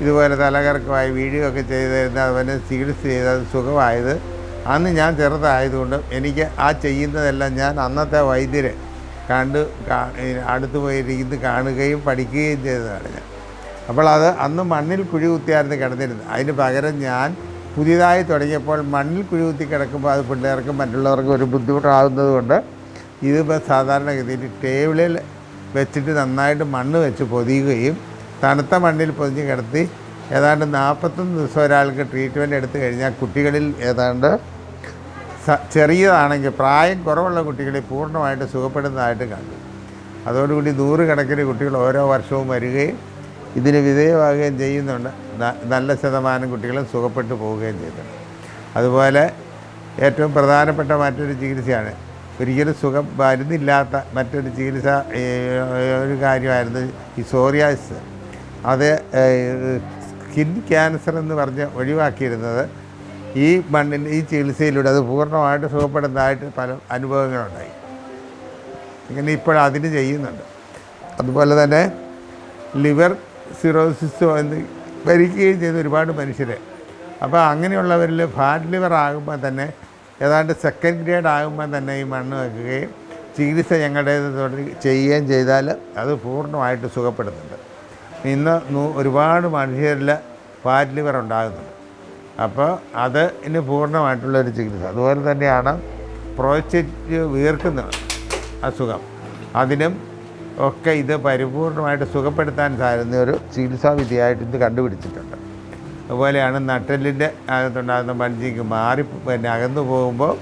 ഇതുപോലെ തലകറക്കമായി വീഴുകയൊക്കെ ചെയ്തിരുന്ന അവന് ചികിത്സ ചെയ്ത് അത് സുഖമായത് അന്ന് ഞാൻ ചെറുതായതുകൊണ്ട് എനിക്ക് ആ ചെയ്യുന്നതെല്ലാം ഞാൻ അന്നത്തെ വൈദ്യരെ അടുത്ത് പോയിരിക്കുന്നത് കാണുകയും പഠിക്കുകയും ചെയ്തതാണ് ഞാൻ. അപ്പോൾ അത് അന്ന് മണ്ണിൽ കുഴി കുത്തിയായിരുന്നു കിടന്നിരുന്നത്. അതിന് പകരം ഞാൻ പുതിയതായി തുടങ്ങിയപ്പോൾ മണ്ണിൽ കുഴി കുത്തി കിടക്കുമ്പോൾ അത് പിള്ളേർക്കും മറ്റുള്ളവർക്കും ഒരു ബുദ്ധിമുട്ടാകുന്നത് കൊണ്ട് ഇതിപ്പോൾ സാധാരണഗതിയിൽ ടേബിളിൽ വെച്ചിട്ട് നന്നായിട്ട് മണ്ണ് വെച്ച് പൊതിയുകയും തണുത്ത മണ്ണിൽ പൊതിഞ്ഞ് കിടത്തി ഏതാണ്ട് 41 ദിവസം ഒരാൾക്ക് ട്രീറ്റ്മെൻറ്റ് എടുത്തു കഴിഞ്ഞാൽ കുട്ടികളിൽ ഏതാണ്ട് ചെറിയതാണെങ്കിൽ പ്രായം കുറവുള്ള കുട്ടികളെ പൂർണ്ണമായിട്ട് സുഖപ്പെടുന്നതായിട്ട് കണ്ടു. അതോടുകൂടി 100 കണക്കിന് കുട്ടികൾ ഓരോ വർഷവും വരികയും ഇതിന് വിധേയമാകുകയും ചെയ്യുന്നുണ്ട്. നല്ല ശതമാനം കുട്ടികളും സുഖപ്പെട്ടു പോവുകയും ചെയ്തിട്ടുണ്ട്. അതുപോലെ ഏറ്റവും പ്രധാനപ്പെട്ട മറ്റൊരു ചികിത്സയാണ്, ഒരിക്കലും സുഖം മരുന്നില്ലാത്ത മറ്റൊരു ചികിത്സ ഒരു കാര്യമായിരുന്നു ഈ സോറിയാസിസ്. അത് സ്കിൻ ക്യാൻസർ എന്ന് പറഞ്ഞ് ഒഴിവാക്കിയിരുന്നത് ഈ ചികിത്സയിലൂടെ അത് പൂർണ്ണമായിട്ട് സുഖപ്പെടുന്നതായിട്ട് പല അനുഭവങ്ങളുണ്ടായി. ഇങ്ങനെ ഇപ്പോഴതിന് ചെയ്യുന്നുണ്ട്. അതുപോലെ തന്നെ ലിവർ സിറോസിസോ എന്ന് ഭരിക്കുകയും ചെയ്ത ഒരുപാട് മനുഷ്യരെ. അപ്പോൾ അങ്ങനെയുള്ളവരിൽ ഫാറ്റ് ലിവർ ആകുമ്പോൾ തന്നെ ഏതാണ്ട് സെക്കൻഡ് ഗ്രേഡ് ആകുമ്പോൾ തന്നെ ഈ മണ്ണ് വെക്കുകയും ചികിത്സ ഞങ്ങളുടേത് ചെയ്യുകയും ചെയ്താൽ അത് പൂർണ്ണമായിട്ട് സുഖപ്പെടുന്നുണ്ട്. ഇന്ന് ഒരുപാട് മനുഷ്യരിൽ ഫാറ്റ് ലിവർ ഉണ്ടാകുന്നുണ്ട്. അപ്പോൾ അത് ഇനി പൂർണ്ണമായിട്ടുള്ളൊരു ചികിത്സ. അതുപോലെ തന്നെയാണ് പ്രോസ്റ്റേറ്റ് വീർക്കുന്ന അസുഖം, അതിനും ഒക്കെ ഇത് പരിപൂർണമായിട്ട് സുഖപ്പെടുത്താൻ സാധിക്കുന്ന ഒരു ചികിത്സാ വിധിയായിട്ട് ഇത് കണ്ടുപിടിച്ചിട്ടുണ്ട്. അതുപോലെയാണ് നട്ടെല്ലിൻ്റെ അകത്തുണ്ടാകുന്ന ബൾജിങ് അകന്നു പോകുമ്പോൾ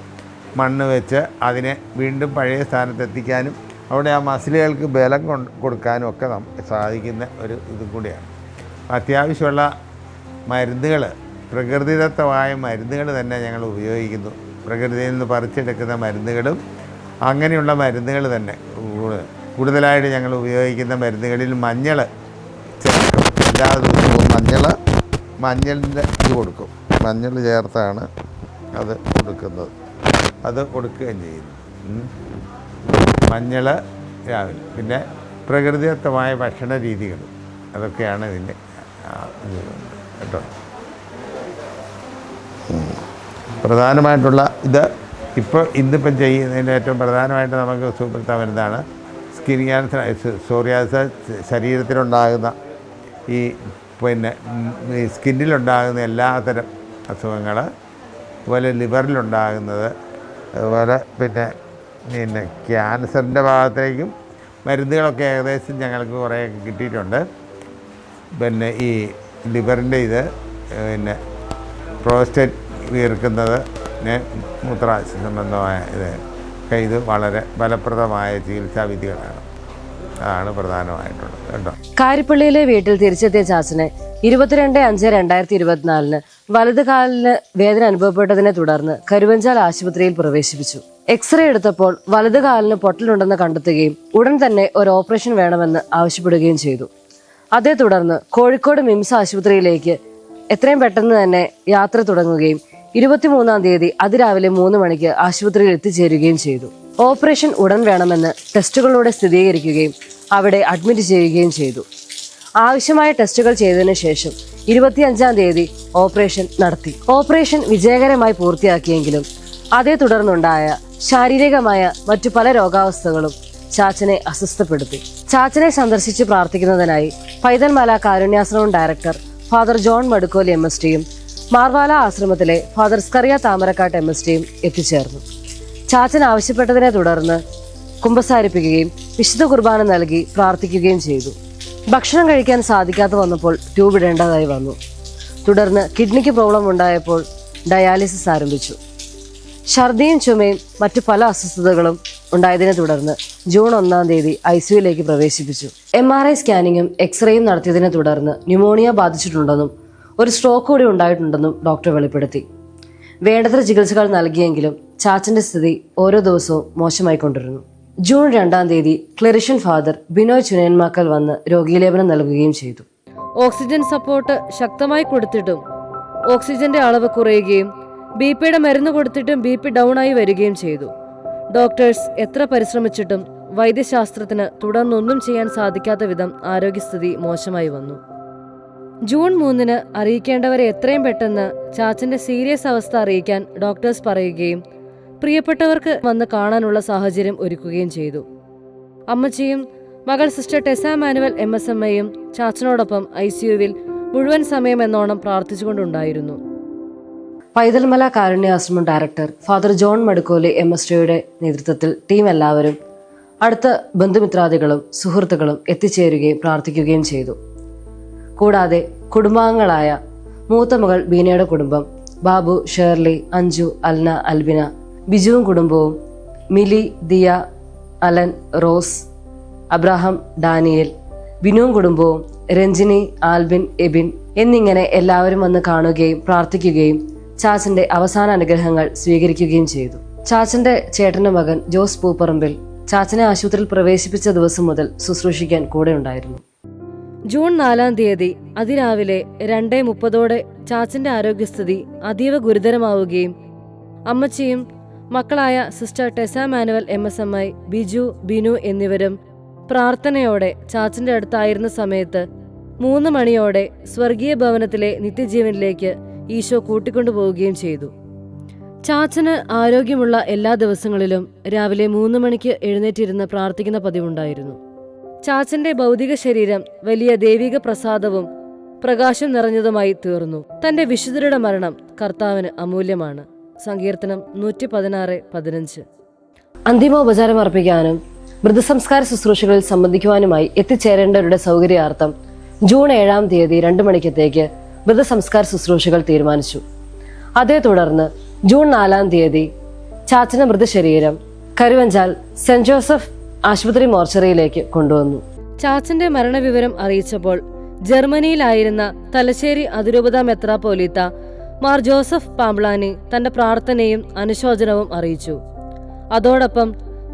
മണ്ണ് വെച്ച് അതിനെ വീണ്ടും പഴയ സ്ഥാനത്ത് എത്തിക്കാനും അവിടെ ആ മസിലുകൾക്ക് ബലം കൊടുക്കാനും ഒക്കെ സാധിക്കുന്ന ഒരു ഇതും കൂടിയാണ്. അത്യാവശ്യമുള്ള മരുന്നുകൾ, പ്രകൃതിദത്തമായ മരുന്നുകൾ തന്നെ ഞങ്ങൾ ഉപയോഗിക്കുന്നു. പ്രകൃതിയിൽ നിന്ന് പറിച്ചെടുക്കുന്ന മരുന്നുകളും അങ്ങനെയുള്ള മരുന്നുകൾ തന്നെ കൂടുതലായിട്ട് ഞങ്ങൾ ഉപയോഗിക്കുന്ന മരുന്നുകളിൽ മഞ്ഞൾ ചേർക്കും. എല്ലാ ദിവസവും മഞ്ഞളിൻ്റെ ഇത് കൊടുക്കും. മഞ്ഞൾ ചേർത്താണ് അത് കൊടുക്കുന്നത്. അത് കൊടുക്കുകയും ചെയ്യുന്നു. മഞ്ഞൾ രാവിലെ. പിന്നെ പ്രകൃതിദത്തമായ ഭക്ഷണ രീതികൾ, അതൊക്കെയാണ് ഇതിൻ്റെ കേട്ടോ. പ്രധാനമായിട്ടുള്ള ഇത് ഇന്നിപ്പം ചെയ്യുന്നതിൻ്റെ ഏറ്റവും പ്രധാനമായിട്ട് നമുക്ക് സുഖപ്പെടുത്താൻ വരുന്നതാണ് സ്കിൻ ക്യാൻസർ, സോറിയാസിസ്. ശരീരത്തിലുണ്ടാകുന്ന ഈ സ്കിന്നിലുണ്ടാകുന്ന എല്ലാത്തരം അസുഖങ്ങൾ, അതുപോലെ ലിവറിലുണ്ടാകുന്നത്, അതുപോലെ പിന്നെ ക്യാൻസറിൻ്റെ ഭാഗത്തേക്കും മരുന്നുകളൊക്കെ ഏകദേശം ഞങ്ങൾക്ക് കുറേ കിട്ടിയിട്ടുണ്ട്. പിന്നെ ഈ ലിവറിൻ്റെ ഇത്, പിന്നെ പ്രോസ്റ്റേറ്റ് വീർക്കുന്നത്, മൂത്രാശയ സംബന്ധമായ ഇത് വളരെ ഫലപ്രദമായ ചികിത്സാ വിധികളാണ്. അതാണ് പ്രധാനമായിട്ടുള്ളത് കേട്ടോ. കാരിപ്പള്ളിയിലെ വീട്ടിൽ തിരിച്ചെത്തിയ ചാച്ചനെ 22/5/2024 വലത് കാലിന് വേദന അനുഭവപ്പെട്ടതിനെ തുടർന്ന് കരുവഞ്ചാൽ ആശുപത്രിയിൽ പ്രവേശിപ്പിച്ചു. എക്സ്റേ എടുത്തപ്പോൾ വലത് കാലിന് പൊട്ടലുണ്ടെന്ന് കണ്ടെത്തുകയും ഉടൻ തന്നെ ഒരു ഓപ്പറേഷൻ വേണമെന്ന് ആവശ്യപ്പെടുകയും ചെയ്തു. അതേ തുടർന്ന് കോഴിക്കോട് മിംസ് ആശുപത്രിയിലേക്ക് എത്രയും പെട്ടെന്ന് തന്നെ യാത്ര തുടങ്ങുകയും 23-ാം തീയതി അതിരാവിലെ 3 മണിക്ക് ആശുപത്രിയിൽ എത്തിച്ചേരുകയും ചെയ്തു. ഓപ്പറേഷൻ ഉടൻ വേണമെന്ന് ടെസ്റ്റുകളിലൂടെ സ്ഥിരീകരിക്കുകയും അവിടെ അഡ്മിറ്റ് ചെയ്യുകയും ചെയ്തു. ആവശ്യമായ ടെസ്റ്റുകൾ ചെയ്തതിനു ശേഷം 25-ാം തീയതി ഓപ്പറേഷൻ നടത്തി. ഓപ്പറേഷൻ വിജയകരമായി പൂർത്തിയാക്കിയെങ്കിലും അതേ തുടർന്നുണ്ടായ ശാരീരികമായ മറ്റു പല രോഗാവസ്ഥകളും ചാച്ചനെ അസ്വസ്ഥപ്പെടുത്തി. ചാച്ചനെ സന്ദർശിച്ച് പ്രാർത്ഥിക്കുന്നതിനായി പൈതൽമല കാരുണ്യാശ്രമം ഡയറക്ടർ ഫാദർ ജോൺ മടുക്കോലി MSTയും മാർവാല ആശ്രമത്തിലെ ഫാദർ സ്കറിയ താമരക്കാട്ട് MSTയും എത്തിച്ചേർന്നു. ചാച്ചൻ ആവശ്യപ്പെട്ടതിനെ തുടർന്ന് കുമ്പസാരിപ്പിക്കുകയും വിശുദ്ധ കുർബാന നൽകി പ്രാർത്ഥിക്കുകയും ചെയ്തു. ഭക്ഷണം കഴിക്കാൻ സാധിക്കാതെ വന്നപ്പോൾ ട്യൂബ് ഇടേണ്ടതായി വന്നു. തുടർന്ന് കിഡ്നിക്ക് പ്രോബ്ലം ഉണ്ടായപ്പോൾ ഡയാലിസിസ് ആരംഭിച്ചു. ഛർദിയും ചുമയും മറ്റു പല അസ്വസ്ഥതകളും ഉണ്ടായതിനെ തുടർന്ന് ജൂൺ 1-ാം തീയതി ICUയിലേക്ക് പ്രവേശിപ്പിച്ചു. MRI സ്കാനിങ്ങും എക്സ്റേയും നടത്തിയതിനെ തുടർന്ന് ന്യൂമോണിയ ബാധിച്ചിട്ടുണ്ടെന്നും ഒരു സ്ട്രോക്ക് കൂടി ഉണ്ടായിട്ടുണ്ടെന്നും ഡോക്ടർ വെളിപ്പെടുത്തി. വേണ്ടത്ര ചികിത്സകൾ നൽകിയെങ്കിലും ചാച്ചന്റെ സ്ഥിതി ഓരോ ദിവസവും മോശമായിക്കൊണ്ടിരുന്നു. ജൂൺ 2-ാം തീയതി ക്ലറിഷ്യൻ ഫാദർ ബിനോയ് ചുനയന്മാക്കൽ വന്ന് രോഗീലേപനം നൽകുകയും ചെയ്തു. ഓക്സിജൻ സപ്പോർട്ട് ശക്തമായി കൊടുത്തിട്ടും ഓക്സിജന്റെ അളവ് കുറയുകയും BP മരുന്ന് കൊടുത്തിട്ടും BP ഡൗൺ ആയി വരികയും ചെയ്തു. ഡോക്ടേഴ്സ് എത്ര പരിശ്രമിച്ചിട്ടും വൈദ്യശാസ്ത്രത്തിന് തുടർന്നൊന്നും ചെയ്യാൻ സാധിക്കാത്ത വിധം ആരോഗ്യസ്ഥിതി മോശമായി വന്നു. ജൂൺ 3-ന് അറിയിക്കേണ്ടവരെ എത്രയും പെട്ടെന്ന് ചാച്ചന്റെ സീരിയസ് അവസ്ഥ അറിയിക്കാൻ ഡോക്ടേഴ്സ് പറയുകയും പ്രിയപ്പെട്ടവർക്ക് വന്ന് കാണാനുള്ള സാഹചര്യം ഒരുക്കുകയും ചെയ്തു. അമ്മച്ചിയും മകൾ സിസ്റ്റർ ടെസ മാനുവൽ MSMയും ചാച്ചനോടൊപ്പം ICUവിൽ മുഴുവൻ സമയം എന്നോണം പ്രാർത്ഥിച്ചുകൊണ്ടുണ്ടായിരുന്നു. പൈതൽമല കാരുണ്യാശ്രമം ഡയറക്ടർ ഫാദർ ജോൺ മടുക്കോലി MSTയുടെ നേതൃത്വത്തിൽ ടീം എല്ലാവരും അടുത്ത ബന്ധുമിത്രാദികളും സുഹൃത്തുക്കളും എത്തിച്ചേരുകയും പ്രാർത്ഥിക്കുകയും ചെയ്തു. കൂടാതെ കുടുംബാംഗങ്ങളായ മൂത്ത മകൾ ബീനയുടെ കുടുംബം, ബാബു, ഷേർലി, അഞ്ജു, അൽന, അൽബിന, ബിജുവും കുടുംബവും, മിലി, ദിയ, അലൻ, റോസ്, അബ്രാഹാം, ഡാനിയൽ, ബിനുവും കുടുംബവും, രഞ്ജിനി, ആൽബിൻ, എബിൻ എന്നിങ്ങനെ എല്ലാവരും വന്ന് കാണുകയും പ്രാർത്ഥിക്കുകയും ചാച്ചന്റെ അവസാന അനുഗ്രഹങ്ങൾ സ്വീകരിക്കുകയും ചെയ്തു. ചാച്ചന്റെ ചേട്ടന്റെ മകൻ ജോസ് പൂപ്പറമ്പിൽ ചാച്ചനെ ആശുപത്രിയിൽ പ്രവേശിപ്പിച്ച ദിവസം മുതൽ ശുശ്രൂഷിക്കാൻ കൂടെ ഉണ്ടായിരുന്നു. ജൂൺ 4-ാം തീയതി അതിരാവിലെ 2:30 ചാച്ചന്റെ ആരോഗ്യസ്ഥിതി അതീവ ഗുരുതരമാവുകയും അമ്മച്ചിയും മക്കളായ സിസ്റ്റർ ടെസ മാനുവൽ MSMI, ബിജു, ബിനു എന്നിവരും പ്രാർത്ഥനയോടെ ചാച്ചന്റെ അടുത്തായിരുന്ന സമയത്ത് 3 മണിയോടെ സ്വർഗീയ ഭവനത്തിലെ നിത്യജീവനിലേക്ക് ഈശോ കൂട്ടിക്കൊണ്ടുപോവുകയും ചെയ്തു. ചാച്ചന് ആരോഗ്യമുള്ള എല്ലാ ദിവസങ്ങളിലും രാവിലെ 3 മണിക്ക് എഴുന്നേറ്റിരുന്ന് പ്രാർത്ഥിക്കുന്ന പതിവുണ്ടായിരുന്നു. ചാച്ചന്റെ ഭൗതിക ശരീരം വലിയ ദൈവിക പ്രസാദവും പ്രകാശം നിറഞ്ഞതുമായി തീർന്നു. തന്റെ വിശുദ്ധരുടെ മരണം കർത്താവിന് അമൂല്യമാണ്. സങ്കീർത്തനം 116:15. അന്തിമോപചാരം അർപ്പിക്കാനും മൃതസംസ്കാര ശുശ്രൂഷകളിൽ സംബന്ധിക്കുവാനുമായി എത്തിച്ചേരേണ്ടവരുടെ സൗകര്യാർത്ഥം ജൂൺ 7-ാം തീയതി 2 മണിക്കത്തേക്ക് മൃതസംസ്കാര ശുശ്രൂഷകൾ തീരുമാനിച്ചു. അതേ തുടർന്ന് ജൂൺ 4-ാം തീയതി ചാച്ചന്റെ മൃതശരീരം കരുവഞ്ചാൽ സെന്റ് ജോസഫ് ആശുപത്രി മോർച്ചറിയിലേക്ക് കൊണ്ടുവന്നു. ചാച്ചന്റെ മരണവിവരം അറിയിച്ചപ്പോൾ ജർമ്മനിയിലായിരുന്ന തലശ്ശേരി അതിരൂപത മെത്രാപ്പോലീത്ത മാർ ജോസഫ് പാംബ്ലാനി തന്റെ പ്രാർത്ഥനയും അനുശോചനവും അറിയിച്ചു. അതോടൊപ്പം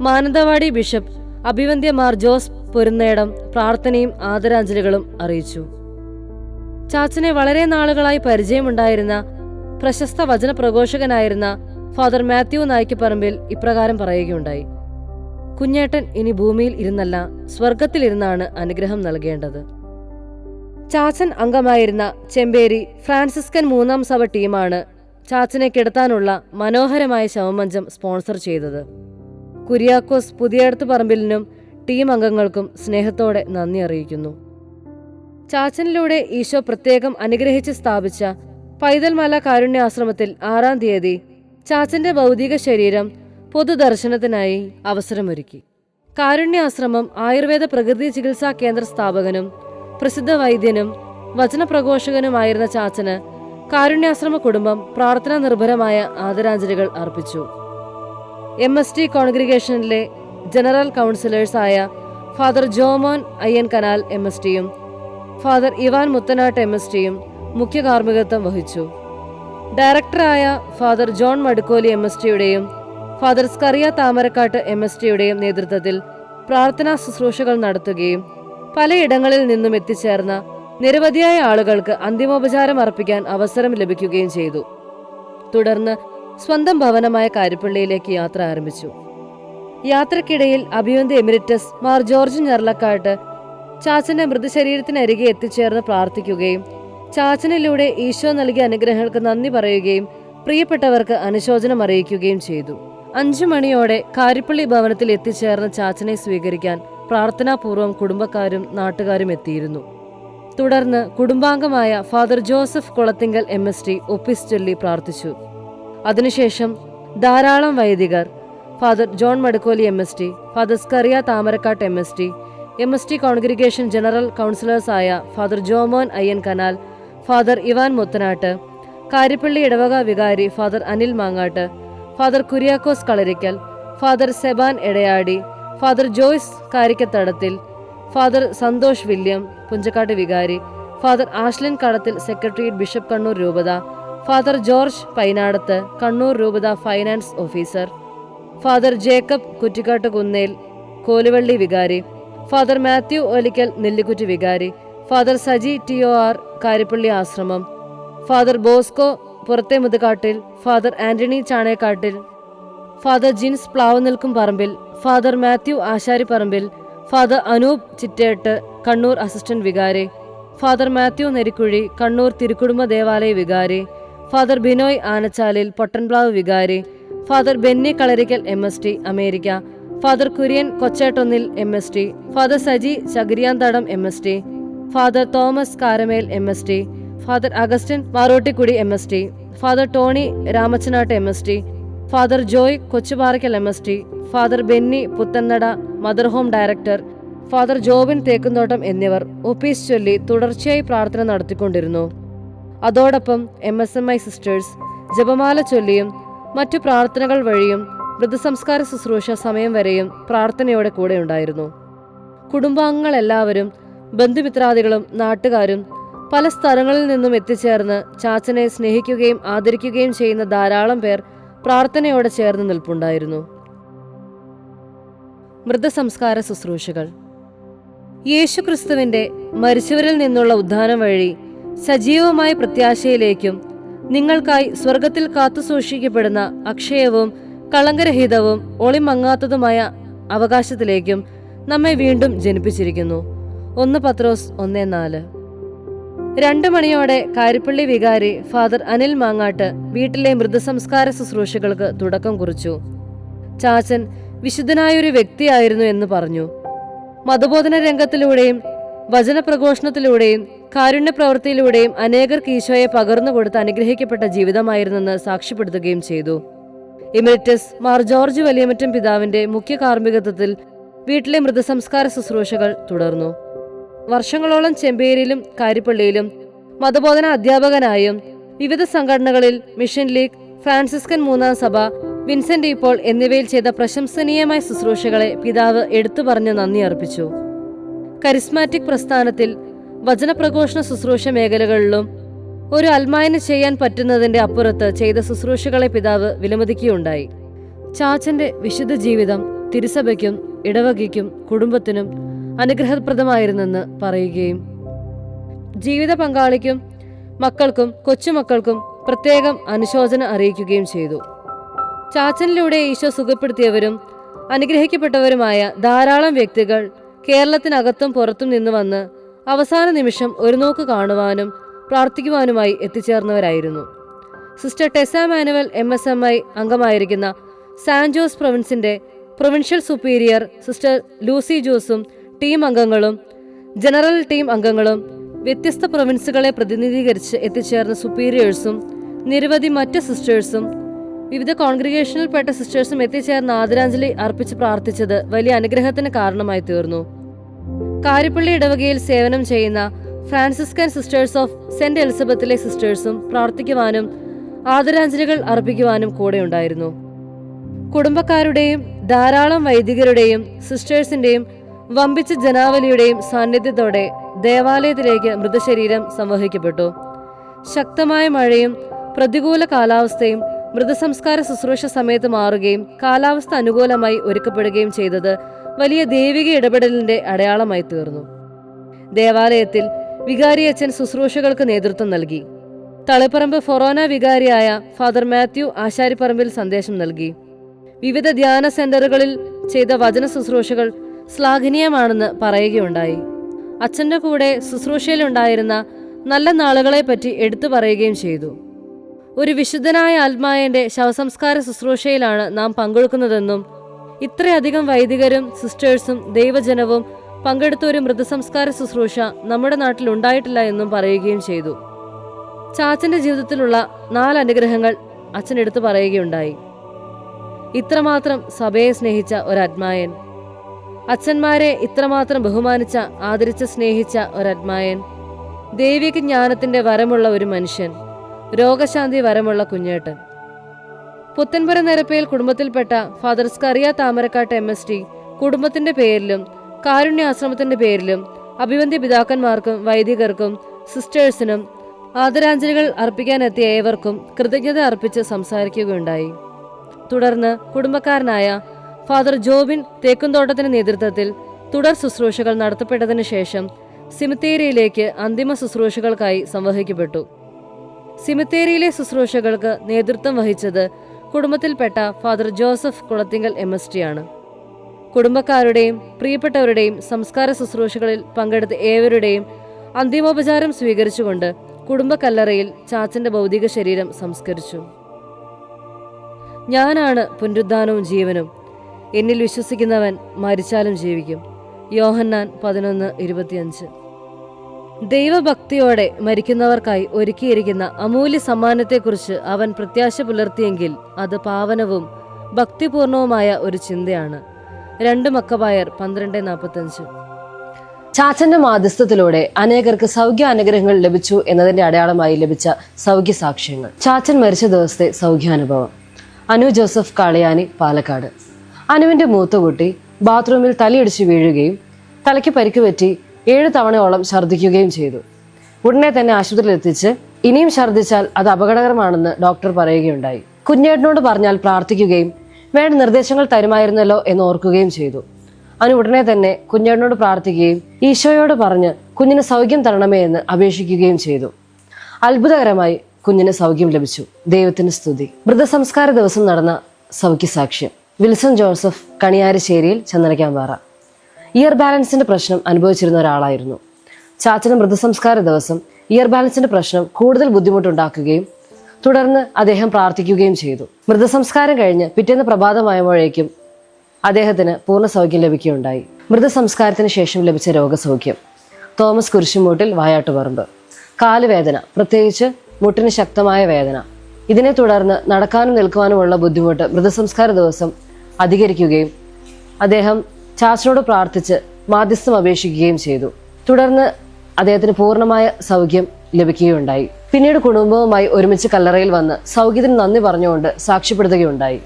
മാനന്തവാടി ബിഷപ്പ് അഭിവന്ദ്യ മാർ ജോസ് പൊരുന്നേടം പ്രാർത്ഥനയും ആദരാഞ്ജലികളും അറിയിച്ചു. ചാച്ചനെ വളരെ നാളുകളായി പരിചയമുണ്ടായിരുന്ന പ്രശസ്ത വചനപ്രഘോഷകനായിരുന്ന ഫാദർ മാത്യു നായ്ക്കപ്പറമ്പിൽ ഇപ്രകാരം പറയുകയുണ്ടായി: കുഞ്ഞേട്ടൻ ഇനി ഭൂമിയിൽ ഇരുന്നല്ല, സ്വർഗത്തിലിരുന്നാണ് അനുഗ്രഹം നൽകേണ്ടത്. ചാച്ചൻ അംഗമായിരുന്ന ചെമ്പേരി ഫ്രാൻസിസ്കൻ 3-ാം സഭ ടീമാണ് ചാച്ചനെ കിടത്താനുള്ള മനോഹരമായ ശവമഞ്ചം സ്പോൺസർ ചെയ്തത്. കുര്യാക്കോസ് പുതിയടത്ത് പറമ്പിലിനും ടീം അംഗങ്ങൾക്കും സ്നേഹത്തോടെ നന്ദി അറിയിക്കുന്നു. ചാച്ചനിലൂടെ ഈശോ പ്രത്യേകം അനുഗ്രഹിച്ച് സ്ഥാപിച്ച പൈതൽമല കാരുണ്യാശ്രമത്തിൽ 6-ാം തീയതി ചാച്ചന്റെ ഭൗതിക ശരീരം പൊതുദർശനത്തിനായി അവസരമൊരുക്കി. കാരുണ്യാശ്രമം ആയുർവേദ പ്രകൃതി ചികിത്സാ കേന്ദ്ര സ്ഥാപകനും പ്രസിദ്ധ വൈദ്യനും വചനപ്രഘോഷകനുമായിരുന്ന ചാച്ചന് കാരുണ്യാശ്രമ കുടുംബം പ്രാർത്ഥനാ നിർഭരമായ ആദരാഞ്ജലികൾ അർപ്പിച്ചു. MST കോൺഗ്രിഗേഷനിലെ ജനറൽ കൗൺസിലേഴ്സായ ഫാദർ ജോമോൻ അയ്യൻ കനാൽ MSTയും ഫാദർ ഇവാൻ മുത്തനാട്ട് MSTയും മുഖ്യ കാർമ്മികത്വം വഹിച്ചു. ഡയറക്ടറായ ഫാദർ ജോൺ മടുക്കോലി MSTയുടെയും ഫാദർ സ്കറിയ താമരക്കാട്ട് MSTയുടെയും നേതൃത്വത്തിൽ പ്രാർത്ഥനാ ശുശ്രൂഷകൾ നടത്തുകയും പലയിടങ്ങളിൽ നിന്നും എത്തിച്ചേർന്ന നിരവധിയായ ആളുകൾക്ക് അന്തിമോപചാരം അർപ്പിക്കാൻ അവസരം ലഭിക്കുകയും ചെയ്തു. തുടർന്ന് സ്വന്തം ഭവനമായ കാരിപ്പള്ളിയിലേക്ക് യാത്ര ആരംഭിച്ചു. യാത്രക്കിടയിൽ അഭിവന്ദ്യ എമിരിറ്റസ് മാർ ജോർജ് ഞർലക്കാട്ട് ചാച്ചന്റെ മൃതശരീരത്തിനരികെ എത്തിച്ചേർന്ന് പ്രാർത്ഥിക്കുകയും ചാച്ചനിലൂടെ ഈശോ നൽകിയ അനുഗ്രഹങ്ങൾക്ക് നന്ദി പറയുകയും പ്രിയപ്പെട്ടവർക്ക് അനുശോചനം അറിയിക്കുകയും ചെയ്തു. 5 മണിയോടെ കാരിപ്പള്ളി ഭവനത്തിൽ എത്തിച്ചേർന്ന ചാച്ചനെ സ്വീകരിക്കാൻ പ്രാർത്ഥനാപൂർവം കുടുംബക്കാരും നാട്ടുകാരും എത്തിയിരുന്നു. തുടർന്ന് കുടുംബാംഗമായ ഫാദർ ജോസഫ് കുളത്തിങ്കൽ MST ഒപ്പിസ് ചൊല്ലി പ്രാർത്ഥിച്ചു. അതിനുശേഷം ധാരാളം വൈദികർ, father John Madukkoli MST, father Scaria Thamarakkattu MST congregation general കൗൺസിലേഴ്സായ father Jomon Ayyankanal, father Ivan Muthanattu, Karippally ഇടവക വികാരി father Anil Mangattu, father Kuriakose Kalarickal, father Seban Edayadi, father Joyce Karikkathadathil, father Santhosh William Punchakkattu വികാരി, father Ashlin Kadathil secretariat bishop Kannur രൂപത, ഫാദർ ജോർജ് പൈനാടത്ത് കണ്ണൂർ രൂപത ഫൈനാൻസ് ഓഫീസർ, ഫാദർ ജേക്കബ് കുറ്റിക്കാട്ട് കുന്നേൽ കോലുവള്ളി വികാരി, ഫാദർ മാത്യു ഒലിക്കൽ നെല്ലിക്കുറ്റി വികാരി, ഫാദർ സജി TOR കാരിപ്പള്ളി ആശ്രമം, father Bosco Purathe Muthukattil, father Antony Chanekattil, father Jins Plavunilkkum Parambil, father Mathew Asharipparambil, father Anoop Chittettu Kannur assistant വികാരി, ഫാദർ മാത്യു നെരിക്കുഴി കണ്ണൂർ തിരുക്കുടുംബ ദേവാലയ വികാരി, ഫാദർ ബിനോയ് ആനച്ചാലിൽ പൊട്ടൻപ്ലാവ് വികാരി, father Benny Kalarikkal MST America, father Kurian Kochettonnil MST, father Saji Chakiriyanthadam MST, father Thomas Karamel MST, father Augustine Marottikkudi MST, father Tony Ramachanattu MST, father Joy Kochuparackal MST, father Benny Puthannada mother home director, father Jobin തേക്കുന്തോട്ടം എന്നിവർ ഒപ്പീസ് ചൊല്ലി തുടർച്ചയായി പ്രാർത്ഥന നടത്തിക്കൊണ്ടിരുന്നു. അതോടൊപ്പം MSMI സിസ്റ്റേഴ്സ് ജപമാല ചൊല്ലിയും മറ്റു പ്രാർത്ഥനകൾ വഴിയും മൃതസംസ്കാര ശുശ്രൂഷ സമയം വരെയും പ്രാർത്ഥനയോടെ കൂടെ ഉണ്ടായിരുന്നു. കുടുംബാംഗങ്ങളെല്ലാവരും ബന്ധുമിത്രാദികളും നാട്ടുകാരും പല സ്ഥലങ്ങളിൽ നിന്നും എത്തിച്ചേർന്ന് ചാച്ചനെ സ്നേഹിക്കുകയും ആദരിക്കുകയും ചെയ്യുന്ന ധാരാളം പേർ പ്രാർത്ഥനയോടെ ചേർന്ന് നിൽപ്പുണ്ടായിരുന്നു. മൃതസംസ്കാര ശുശ്രൂഷകൾ. യേശുക്രിസ്തുവിന്റെ മരിച്ചവരിൽ നിന്നുള്ള ഉദ്ധാനം വഴി സജീവമായ പ്രത്യാശയിലേക്കും നിങ്ങൾക്കായി സ്വർഗത്തിൽ കാത്തുസൂക്ഷിക്കപ്പെടുന്ന അക്ഷയവും കളങ്കരഹിതവും ഒളിമങ്ങാത്തതുമായ അവകാശത്തിലേക്കും നമ്മെ വീണ്ടും ജനിപ്പിച്ചിരിക്കുന്നു. 1 പത്രോസ് 1:4. 2 മണിയോടെ കാരിപ്പള്ളി വികാരി ഫാദർ അനിൽ മാങ്ങാട്ട് വീട്ടിലെ മൃതസംസ്കാര ശുശ്രൂഷകൾക്ക് തുടക്കം കുറിച്ചു. ചാച്ചൻ വിശുദ്ധനായൊരു വ്യക്തിയായിരുന്നു എന്ന് പറഞ്ഞു. മതബോധന രംഗത്തിലൂടെയും വചനപ്രഘോഷണത്തിലൂടെയും കാരുണ്യ പ്രവൃത്തിയിലൂടെയും അനേകർക്ക് ഈശോയെ പകർന്നുകൊടുത്ത് അനുഗ്രഹിക്കപ്പെട്ട ജീവിതമായിരുന്നെന്ന് സാക്ഷ്യപ്പെടുത്തുകയും ചെയ്തു. എമിരിറ്റസ് മാർ ജോർജ് വലിയമറ്റം പിതാവിന്റെ മുഖ്യ കാർമ്മികത്വത്തിൽ വീട്ടിലെ മൃതസംസ്കാര ശുശ്രൂഷകൾ തുടർന്നു. വർഷങ്ങളോളം ചെമ്പേരിയിലും കാരിപ്പള്ളിയിലും മതബോധന അധ്യാപകനായും വിവിധ സംഘടനകളിൽ മിഷൻ ലീഗ്, ഫ്രാൻസിസ്കൻ 3-ാം സഭ, വിൻസെന്റ് ഇപ്പോൾ എന്നിവയിൽ ചെയ്ത പ്രശംസനീയമായ ശുശ്രൂഷകളെ പിതാവ് എടുത്തു പറഞ്ഞ് നന്ദി അർപ്പിച്ചു. കരിസ്മാറ്റിക് പ്രസ്ഥാനത്തിൽ വചനപ്രഘോഷണ ശുശ്രൂഷ മേഖലകളിലും ഒരു അൽമായന് ചെയ്യാൻ പറ്റുന്നതിന്റെ അപ്പുറത്ത് ചെയ്ത ശുശ്രൂഷകളെ പിതാവ് വിലമതിക്കുകയുണ്ടായി. ചാച്ചന്റെ വിശുദ്ധ ജീവിതം തിരുസഭയ്ക്കും ഇടവകയ്ക്കും കുടുംബത്തിനും അനുഗ്രഹപ്രദമായിരുന്നെന്ന് പറയുകയും ജീവിത പങ്കാളിക്കും മക്കൾക്കും കൊച്ചുമക്കൾക്കും പ്രത്യേകം അനുശോചനം അറിയിക്കുകയും ചെയ്തു. ചാച്ചനിലൂടെ ഈശോ സുഖപ്പെടുത്തിയവരും അനുഗ്രഹിക്കപ്പെട്ടവരുമായ ധാരാളം വ്യക്തികൾ കേരളത്തിനകത്തും പുറത്തും നിന്ന് വന്ന് അവസാന നിമിഷം ഒരു നോക്ക് കാണുവാനും പ്രാർത്ഥിക്കുവാനുമായി എത്തിച്ചേർന്നവരായിരുന്നു. സിസ്റ്റർ ടെസ മാനുവൽ MSMI അംഗമായിരിക്കുന്ന സാൻ ജോസ് പ്രൊവിൻസിന്റെ പ്രൊവിൻഷ്യൽ സുപ്പീരിയർ സിസ്റ്റർ ലൂസി ജോസും ടീം അംഗങ്ങളും ജനറൽ ടീം അംഗങ്ങളും വ്യത്യസ്ത പ്രൊവിൻസുകളെ പ്രതിനിധീകരിച്ച് എത്തിച്ചേർന്ന സുപ്പീരിയേഴ്സും നിരവധി മറ്റ് സിസ്റ്റേഴ്സും വിവിധ കോൺഗ്രിഗേഷനിൽപ്പെട്ട സിസ്റ്റേഴ്സും എത്തിച്ചേർന്ന് ആദരാഞ്ജലി അർപ്പിച്ച് പ്രാർത്ഥിച്ചത് വലിയ അനുഗ്രഹത്തിന് കാരണമായി തീർന്നു. കാരിപ്പള്ളി ഇടവകയിൽ സേവനം ചെയ്യുന്ന ഫ്രാൻസിസ്കൻ സിസ്റ്റേഴ്സ് ഓഫ് സെന്റ് എലിസബത്തിലെ സിസ്റ്റേഴ്സും പ്രാർത്ഥിക്കുവാനും ആദരാഞ്ജലികൾ അർപ്പിക്കുവാനും കൂടെയുണ്ടായിരുന്നു. കുടുംബക്കാരുടെയും ധാരാളം വൈദികരുടെയും സിസ്റ്റേഴ്സിന്റെയും വമ്പിച്ച ജനാവലിയുടെയും സാന്നിധ്യത്തോടെ ദേവാലയത്തിലേക്ക് മൃതശരീരം സംവഹിക്കപ്പെട്ടു. ശക്തമായ മഴയും പ്രതികൂല കാലാവസ്ഥയും മൃതസംസ്കാര ശുശ്രൂഷ സമയത്ത് മാറുകയും കാലാവസ്ഥ അനുകൂലമായി ഒരുക്കപ്പെടുകയും ചെയ്തത് വലിയ ദൈവിക ഇടപെടലിന്റെ അടയാളമായി തീർന്നു. ദേവാലയത്തിൽ വികാരിയച്ഛൻ ശുശ്രൂഷകൾക്ക് നേതൃത്വം നൽകി. തളിപ്പറമ്പ് ഫൊറോന വികാരിയായ ഫാദർ മാത്യു ആശാരിപ്പറമ്പിൽ സന്ദേശം നൽകി. വിവിധ ധ്യാന സെന്ററുകളിൽ ചെയ്ത വചന ശുശ്രൂഷകൾ ശ്ലാഘനീയമാണെന്ന് പറയുകയുണ്ടായി. അച്ഛൻ്റെ കൂടെ ശുശ്രൂഷയിലുണ്ടായിരുന്ന നല്ല നാളുകളെപ്പറ്റി എടുത്തു പറയുകയും ചെയ്തു. ഒരു വിശുദ്ധനായ ആത്മായന്റെ ശവസംസ്കാര ശുശ്രൂഷയിലാണ് നാം പങ്കെടുക്കുന്നതെന്നും ഇത്രയധികം വൈദികരും സിസ്റ്റേഴ്സും ദൈവജനവും പങ്കെടുത്ത ഒരു മൃതസംസ്കാര ശുശ്രൂഷ നമ്മുടെ നാട്ടിൽ ഉണ്ടായിട്ടില്ല എന്നും പറയുകയും ചെയ്തു. ചാച്ചന്റെ ജീവിതത്തിലുള്ള 4 അനുഗ്രഹങ്ങൾ അച്ഛൻ എടുത്തു പറയുകയുണ്ടായി. ഇത്രമാത്രം സഭയെ സ്നേഹിച്ച ഒരാത്മായൻ, അച്ഛന്മാരെ ഇത്രമാത്രം ബഹുമാനിച്ച, ആദരിച്ച് സ്നേഹിച്ച ഒരാത്മായൻ, ദൈവിക ജ്ഞാനത്തിന്റെ വരമുള്ള ഒരു മനുഷ്യൻ, രോഗശാന്തി വരമുള്ള കുഞ്ഞേട്ടൻ. പുത്തൻപുര നിരപ്പയിൽ കുടുംബത്തിൽപ്പെട്ട ഫാദർ സ്കറിയ താമരക്കാട്ട് MST കുടുംബത്തിന്റെ പേരിലും കാരുണ്യാശ്രമത്തിന്റെ പേരിലും അഭിവന്ദ്യ പിതാക്കന്മാർക്കും വൈദികർക്കും സിസ്റ്റേഴ്സിനും ആദരാഞ്ജലികൾ അർപ്പിക്കാനെത്തിയ ഏവർക്കും കൃതജ്ഞത അർപ്പിച്ച് സംസാരിക്കുകയുണ്ടായി. തുടർന്ന് കുടുംബക്കാരനായ ഫാദർ ജോബിൻ തേക്കുംതോട്ടത്തിന്റെ നേതൃത്വത്തിൽ തുടർ ശുശ്രൂഷകൾ നടത്തപ്പെട്ടതിനു ശേഷം സിമിത്തേരിയിലേക്ക് അന്തിമ ശുശ്രൂഷകൾക്കായി സംവഹിക്കപ്പെട്ടു. സിമിത്തേരിയിലെ ശുശ്രൂഷകൾക്ക് നേതൃത്വം വഹിച്ചത് കുടുംബത്തിൽപ്പെട്ട ഫാദർ ജോസഫ് കുളത്തിങ്കൽ MST ആണ്. കുടുംബക്കാരുടെയും പ്രിയപ്പെട്ടവരുടെയും സംസ്കാര ശുശ്രൂഷകളിൽ പങ്കെടുത്ത ഏവരുടെയും അന്തിമോപചാരം സ്വീകരിച്ചുകൊണ്ട് കുടുംബക്കല്ലറയിൽ ചാച്ചന്റെ ഭൗതിക ശരീരം സംസ്കരിച്ചു. ഞാനാണ് പുനരുദ്ധാനവും ജീവനും, എന്നിൽ വിശ്വസിക്കുന്നവൻ മരിച്ചാലും ജീവിക്കും. യോഹന്നാൻ 11:25. ദൈവഭക്തിയോടെ മരിക്കുന്നവർക്കായി ഒരുക്കിയിരിക്കുന്ന അമൂല്യ സമ്മാനത്തെക്കുറിച്ച് അവൻ പ്രത്യാശ പുലർത്തിയെങ്കിൽ അത് പാവനവും ഭക്തിപൂർണവുമായ ഒരു ചിന്തയാണ്. 2 മക്കബായർ 12:45. ചാച്ചന്റെ മാധ്യസ്ഥത്തിലൂടെ അനേകർക്ക് സൗഖ്യ അനുഗ്രഹങ്ങൾ ലഭിച്ചു എന്നതിന്റെ അടയാളമായി ലഭിച്ച സൗഖ്യ സാക്ഷ്യങ്ങൾ. ചാച്ചൻ മരിച്ച ദിവസത്തെ സൗഖ്യാനുഭവം. അനു ജോസഫ് കാളിയാനി, പാലക്കാട്. അനുവിന്റെ മൂത്തകുട്ടി ബാത്റൂമിൽ തലയിടിച്ച് വീഴുകയും തലയ്ക്ക് പരിക്ക് പറ്റി 7 തവണയോളം ഛർദ്ദിക്കുകയും ചെയ്തു. ഉടനെ തന്നെ ആശുപത്രിയിൽ എത്തിച്ച് ഇനിയും ഛർദ്ദിച്ചാൽ അത് അപകടകരമാണെന്ന് ഡോക്ടർ പറയുകയുണ്ടായി. കുഞ്ഞേട്ടനോട് പറഞ്ഞാൽ പ്രാർത്ഥിക്കുകയും വേണ്ട നിർദ്ദേശങ്ങൾ തരുമായിരുന്നല്ലോ എന്ന് ഓർക്കുകയും ചെയ്തു. അനു ഉടനെ തന്നെ കുഞ്ഞേട്ടനോട് പ്രാർത്ഥിക്കുകയും ഈശോയോട് പറഞ്ഞ് കുഞ്ഞിന് സൗഖ്യം തരണമേ എന്ന് അപേക്ഷിക്കുകയും ചെയ്തു. അത്ഭുതകരമായി കുഞ്ഞിന് സൗഖ്യം ലഭിച്ചു. ദൈവത്തിന് സ്തുതി. മൃതസംസ്കാര ദിവസം നടന്ന സൗഖ്യസാക്ഷ്യം. വിൽസൺ ജോസഫ്, കണിയാരശ്ശേരിയിൽ, ചന്ദനക്കാമ്പാറ. ഇയർ ബാലൻസിന്റെ പ്രശ്നം അനുഭവിച്ചിരുന്ന ഒരാളായിരുന്നു. ചാച്ചന് മൃതസംസ്കാര ദിവസം ഇയർ ബാലൻസിന്റെ പ്രശ്നം കൂടുതൽ ബുദ്ധിമുട്ടുണ്ടാക്കുകയും തുടർന്ന് അദ്ദേഹം പ്രാർത്ഥിക്കുകയും ചെയ്തു. മൃതസംസ്കാരം കഴിഞ്ഞ് പിറ്റേന്ന് പ്രഭാതമായപ്പോഴേക്കും അദ്ദേഹത്തിന് പൂർണ്ണ സൗഖ്യം ലഭിക്കുകയുണ്ടായി. മൃതസംസ്കാരത്തിന് ശേഷം ലഭിച്ച രോഗസൗഖ്യം: തോമസ് കുരിശുമൂട്ടിൽ, വായാട്ടുപറമ്പ്. കാലുവേദന, പ്രത്യേകിച്ച് മുട്ടിന് ശക്തമായ വേദന. ഇതിനെ തുടർന്ന് നടക്കാനും നിൽക്കുവാനുമുള്ള ബുദ്ധിമുട്ട് മൃതസംസ്കാര ദിവസം അധികരിക്കുകയും അദ്ദേഹം ചാച്ചനോട് പ്രാർത്ഥിച്ച് മാധ്യസ്ഥം അപേക്ഷിക്കുകയും ചെയ്തു. തുടർന്ന് അദ്ദേഹത്തിന് പൂർണ്ണമായ സൗഖ്യം ലഭിക്കുകയുണ്ടായി. പിന്നീട് കുടുംബവുമായി ഒരുമിച്ച് കല്ലറയിൽ വന്ന് സൗഖ്യത്തിന് നന്ദി പറഞ്ഞുകൊണ്ട് സാക്ഷ്യപ്പെടുത്തുകയുണ്ടായി.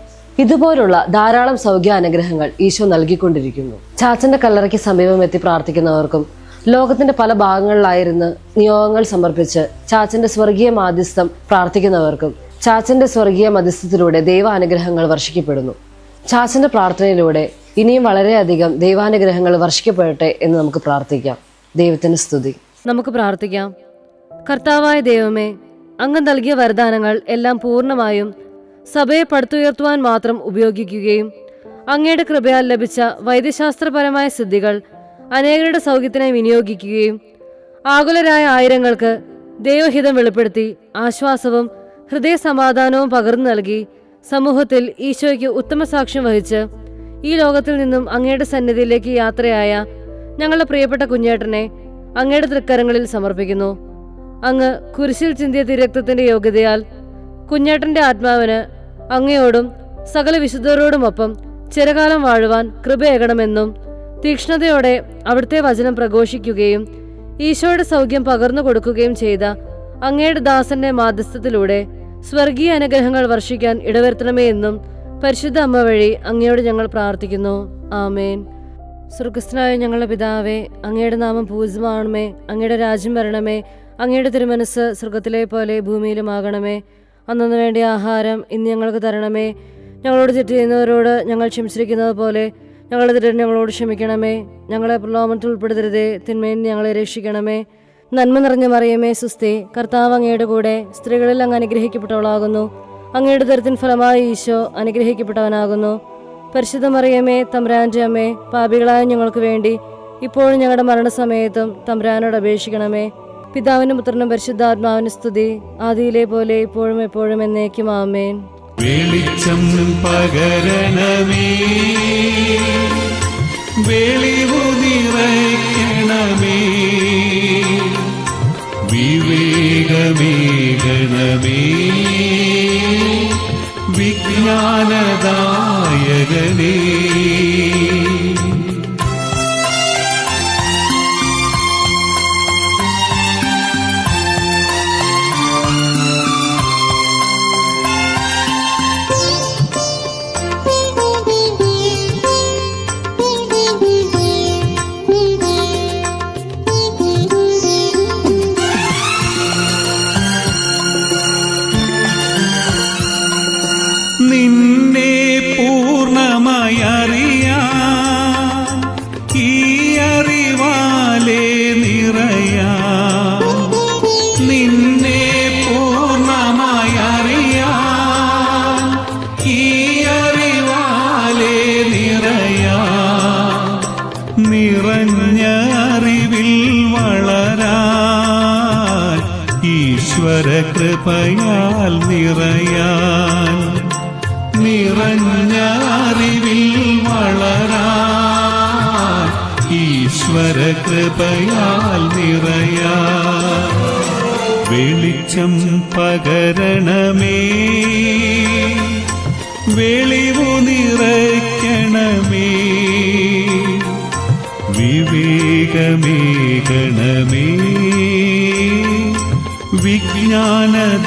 ഇതുപോലുള്ള ധാരാളം സൗഖ്യ അനുഗ്രഹങ്ങൾ ഈശോ നൽകിക്കൊണ്ടിരിക്കുന്നു. ചാച്ചന്റെ കല്ലറയ്ക്ക് സമീപം എത്തി പ്രാർത്ഥിക്കുന്നവർക്കും ലോകത്തിന്റെ പല ഭാഗങ്ങളിലായിരുന്ന് നിയോഗങ്ങൾ സമർപ്പിച്ച് ചാച്ചന്റെ സ്വർഗീയ മാധ്യസ്ഥം പ്രാർത്ഥിക്കുന്നവർക്കും ചാച്ചന്റെ സ്വർഗീയ മധ്യസ്ഥത്തിലൂടെ ദൈവാനുഗ്രഹങ്ങൾ വർഷിക്കപ്പെടുന്നു. ചാച്ചന്റെ പ്രാർത്ഥനയിലൂടെ ഇനിയും വളരെയധികം ദൈവാനുഗ്രഹങ്ങൾ വർഷിക്കപ്പെടട്ടെ എന്ന് നമുക്ക് പ്രാർത്ഥിക്കാം. ദൈവത്തിന് സ്തുതി. നമുക്ക് പ്രാർത്ഥിക്കാം. കർത്താവായ ദൈവമേ, അങ്ങ് നൽകിയ വരദാനങ്ങൾ എല്ലാം പൂർണ്ണമായും സഭയെ പടുത്തുയർത്തുവാൻ മാത്രം ഉപയോഗിക്കുകയും അങ്ങയുടെ കൃപയാൽ ലഭിച്ച വൈദ്യശാസ്ത്രപരമായ സിദ്ധികൾ അനേകരുടെ സൗഖ്യത്തിനായി വിനിയോഗിക്കുകയും ആകുലരായ ആയിരങ്ങൾക്ക് ദൈവഹിതം വെളിപ്പെടുത്തി ആശ്വാസവും ഹൃദയ സമാധാനവും പകർന്നു നൽകി സമൂഹത്തിൽ ഈശോയ്ക്ക് ഉത്തമ സാക്ഷ്യം വഹിച്ച് ഈ ലോകത്തിൽ നിന്നും അങ്ങയുടെ സന്നിധിയിലേക്ക് യാത്രയായ ഞങ്ങളുടെ പ്രിയപ്പെട്ട കുഞ്ഞേട്ടനെ അങ്ങയുടെ തൃക്കരങ്ങളിൽ സമർപ്പിക്കുന്നു. അങ്ങ് കുരിശിൽ ചിന്തിയ തിരക്തത്തിന്റെ യോഗ്യതയാൽ കുഞ്ഞേട്ടന്റെ ആത്മാവിന് അങ്ങയോടും സകല വിശുദ്ധരോടുമൊപ്പം ചിരകാലം വാഴുവാൻ കൃപയേകണമെന്നും തീക്ഷ്ണതയോടെ അവിടുത്തെ വചനം പ്രഘോഷിക്കുകയും ഈശോയുടെ സൗഖ്യം പകർന്നു കൊടുക്കുകയും ചെയ്ത അങ്ങയുടെ ദാസന്റെ മാധ്യസ്ഥത്തിലൂടെ സ്വർഗീയ അനുഗ്രഹങ്ങൾ വർഷിക്കാൻ ഇടവരുത്തണമേ എന്നും പരിശുദ്ധ അമ്മ വഴി അങ്ങയോട് ഞങ്ങൾ പ്രാർത്ഥിക്കുന്നു. ആമേൻ. സ്വർഗസ്ഥനായ ഞങ്ങളുടെ പിതാവേ, അങ്ങയുടെ നാമം പൂജിതമാകണമേ. അങ്ങയുടെ രാജ്യം വരണമേ. അങ്ങയുടെ തിരുമനസ് സ്വർഗത്തിലെ പോലെ ഭൂമിയിലുമാകണമേ. അന്നു വേണ്ടിയ ആഹാരം ഇന്ന് ഞങ്ങൾക്ക് തരണമേ. ഞങ്ങളോട് തെറ്റ് ചെയ്യുന്നവരോട് ഞങ്ങൾ ക്ഷമിച്ചിരിക്കുന്നത് പോലെ ഞങ്ങളുടെ തെറ്റ് ഞങ്ങളോട് ക്ഷമിക്കണമേ. ഞങ്ങളെ പ്രലോഭനത്തിൽ ഉൾപ്പെടുത്തരുതേ, തിന്മയിൽ ഞങ്ങളെ രക്ഷിക്കണമേ. നന്മ നിറഞ്ഞ മറിയമേ, സുസ്തി, കർത്താവ് അങ്ങയുടെ കൂടെ സ്ത്രീകളിൽ അങ്ങ് അനുഗ്രഹിക്കപ്പെട്ടവളാകുന്നു. അങ്ങയുടെ ദരിദ്രത്തിൻ ഫലമായ ഈശോ അനുഗ്രഹിക്കപ്പെട്ടവനാകുന്നു. പരിശുദ്ധ മറിയമേ, തമ്പുരാന്റെ അമ്മേ, പാപികളായ ഞങ്ങൾക്ക് വേണ്ടി ഇപ്പോഴും ഞങ്ങളുടെ മരണസമയത്തും തമ്പുരാനോട് അപേക്ഷിക്കണമേ. പിതാവിനും പുത്രനും പരിശുദ്ധാത്മാവിന് സ്തുതി, ആദിയിലെ പോലെ ഇപ്പോഴും എപ്പോഴും എന്നേക്കും. ആമേൻ. വെളിച്ചം പകരണമേ, വെളിവു നിറയ്ക്കണമേ, വിവേകമേകണമേ, വിജ്ഞാനദായകനേ. നിന്നെ പൂർണ്ണമായി അറിയാൻ ഈ അറിവാലേ നിറയാൻ, നിന്നെ പൂർണ്ണമായി അറിയാൻ ഈ അറിവാലേ നിറയാൻ, നിറഞ്ഞ അറിവിൽ വളരാൻ ഈശ്വര കൃപയാൽ നിറയാൻ, നിറഞ്ഞ അറിവിൽ വളരാൻ ഈശ്വര കൃപയാൽ നിറയാൻ. വെളിച്ചം പകരണമേ, വെളിവു നിറയ്ക്കണമേ, വിവേകമേകണമേ, വിജ്ഞാനദായകനേ.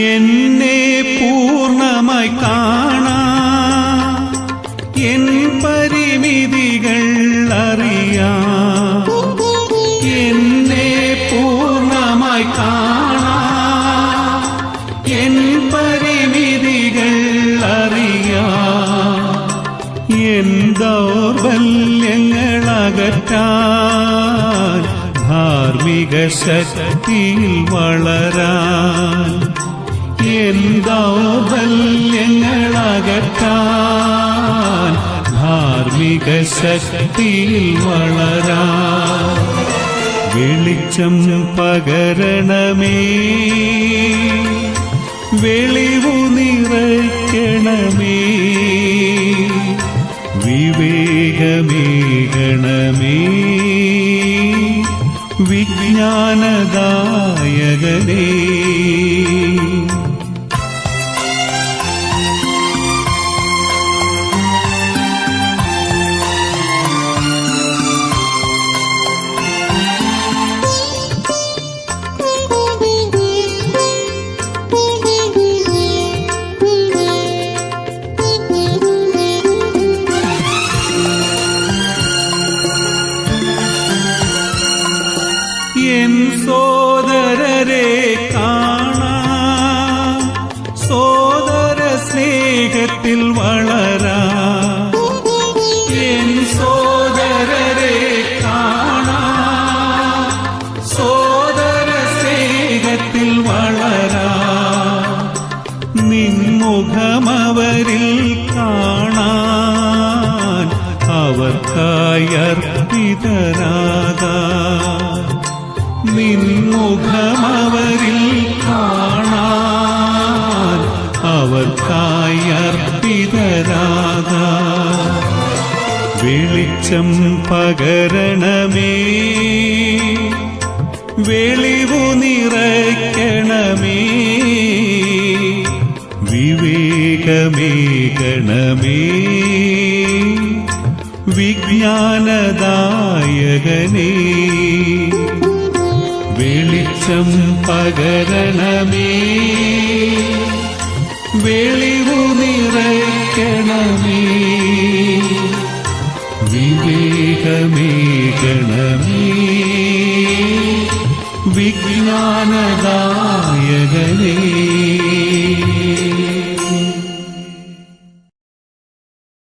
എന്നെ പൂർണ്ണമായി കാണാൻ, എൻ പരിമിതി ധാർമ്മിക ശക്തിയിൽ വളരാൻ എൻ ദൗർബല്യങ്ങളകറ്റാൻ ധാർമ്മിക ശക്തിയിൽ വളരാൻ വെളിച്ചം പകരണമേ വെളിവു നിറയ്ക്കണമേ വിവേകമേകണമേ വിജ്ഞാനദായകനേ എൻ സോദരരെ കാണാം സോദര സ്നേഹത്തിൽ വളരാം എൻ സോദരരെ കാണാം സോദര സ്നേഹത്തിൽ വളരാം നിൻമുഖമവരിൽ കാണാൻ അവർക്കായി അർപ്പിതരാകാം നിൻമുഖമവരിൽ കാണാൻ അവർക്കായി അർപ്പിതരാകാം വെളിച്ചം പകരണമേ വെളിവു നിറയ്ക്കണമേ വിവേകമേകണമേ വിജ്ഞാനദായകനേ വെളിച്ചം പകരണമേ വെളിവു നിറയ്ക്കണമേ വിവേകമേകണമേ വിജ്ഞാനദായകനേ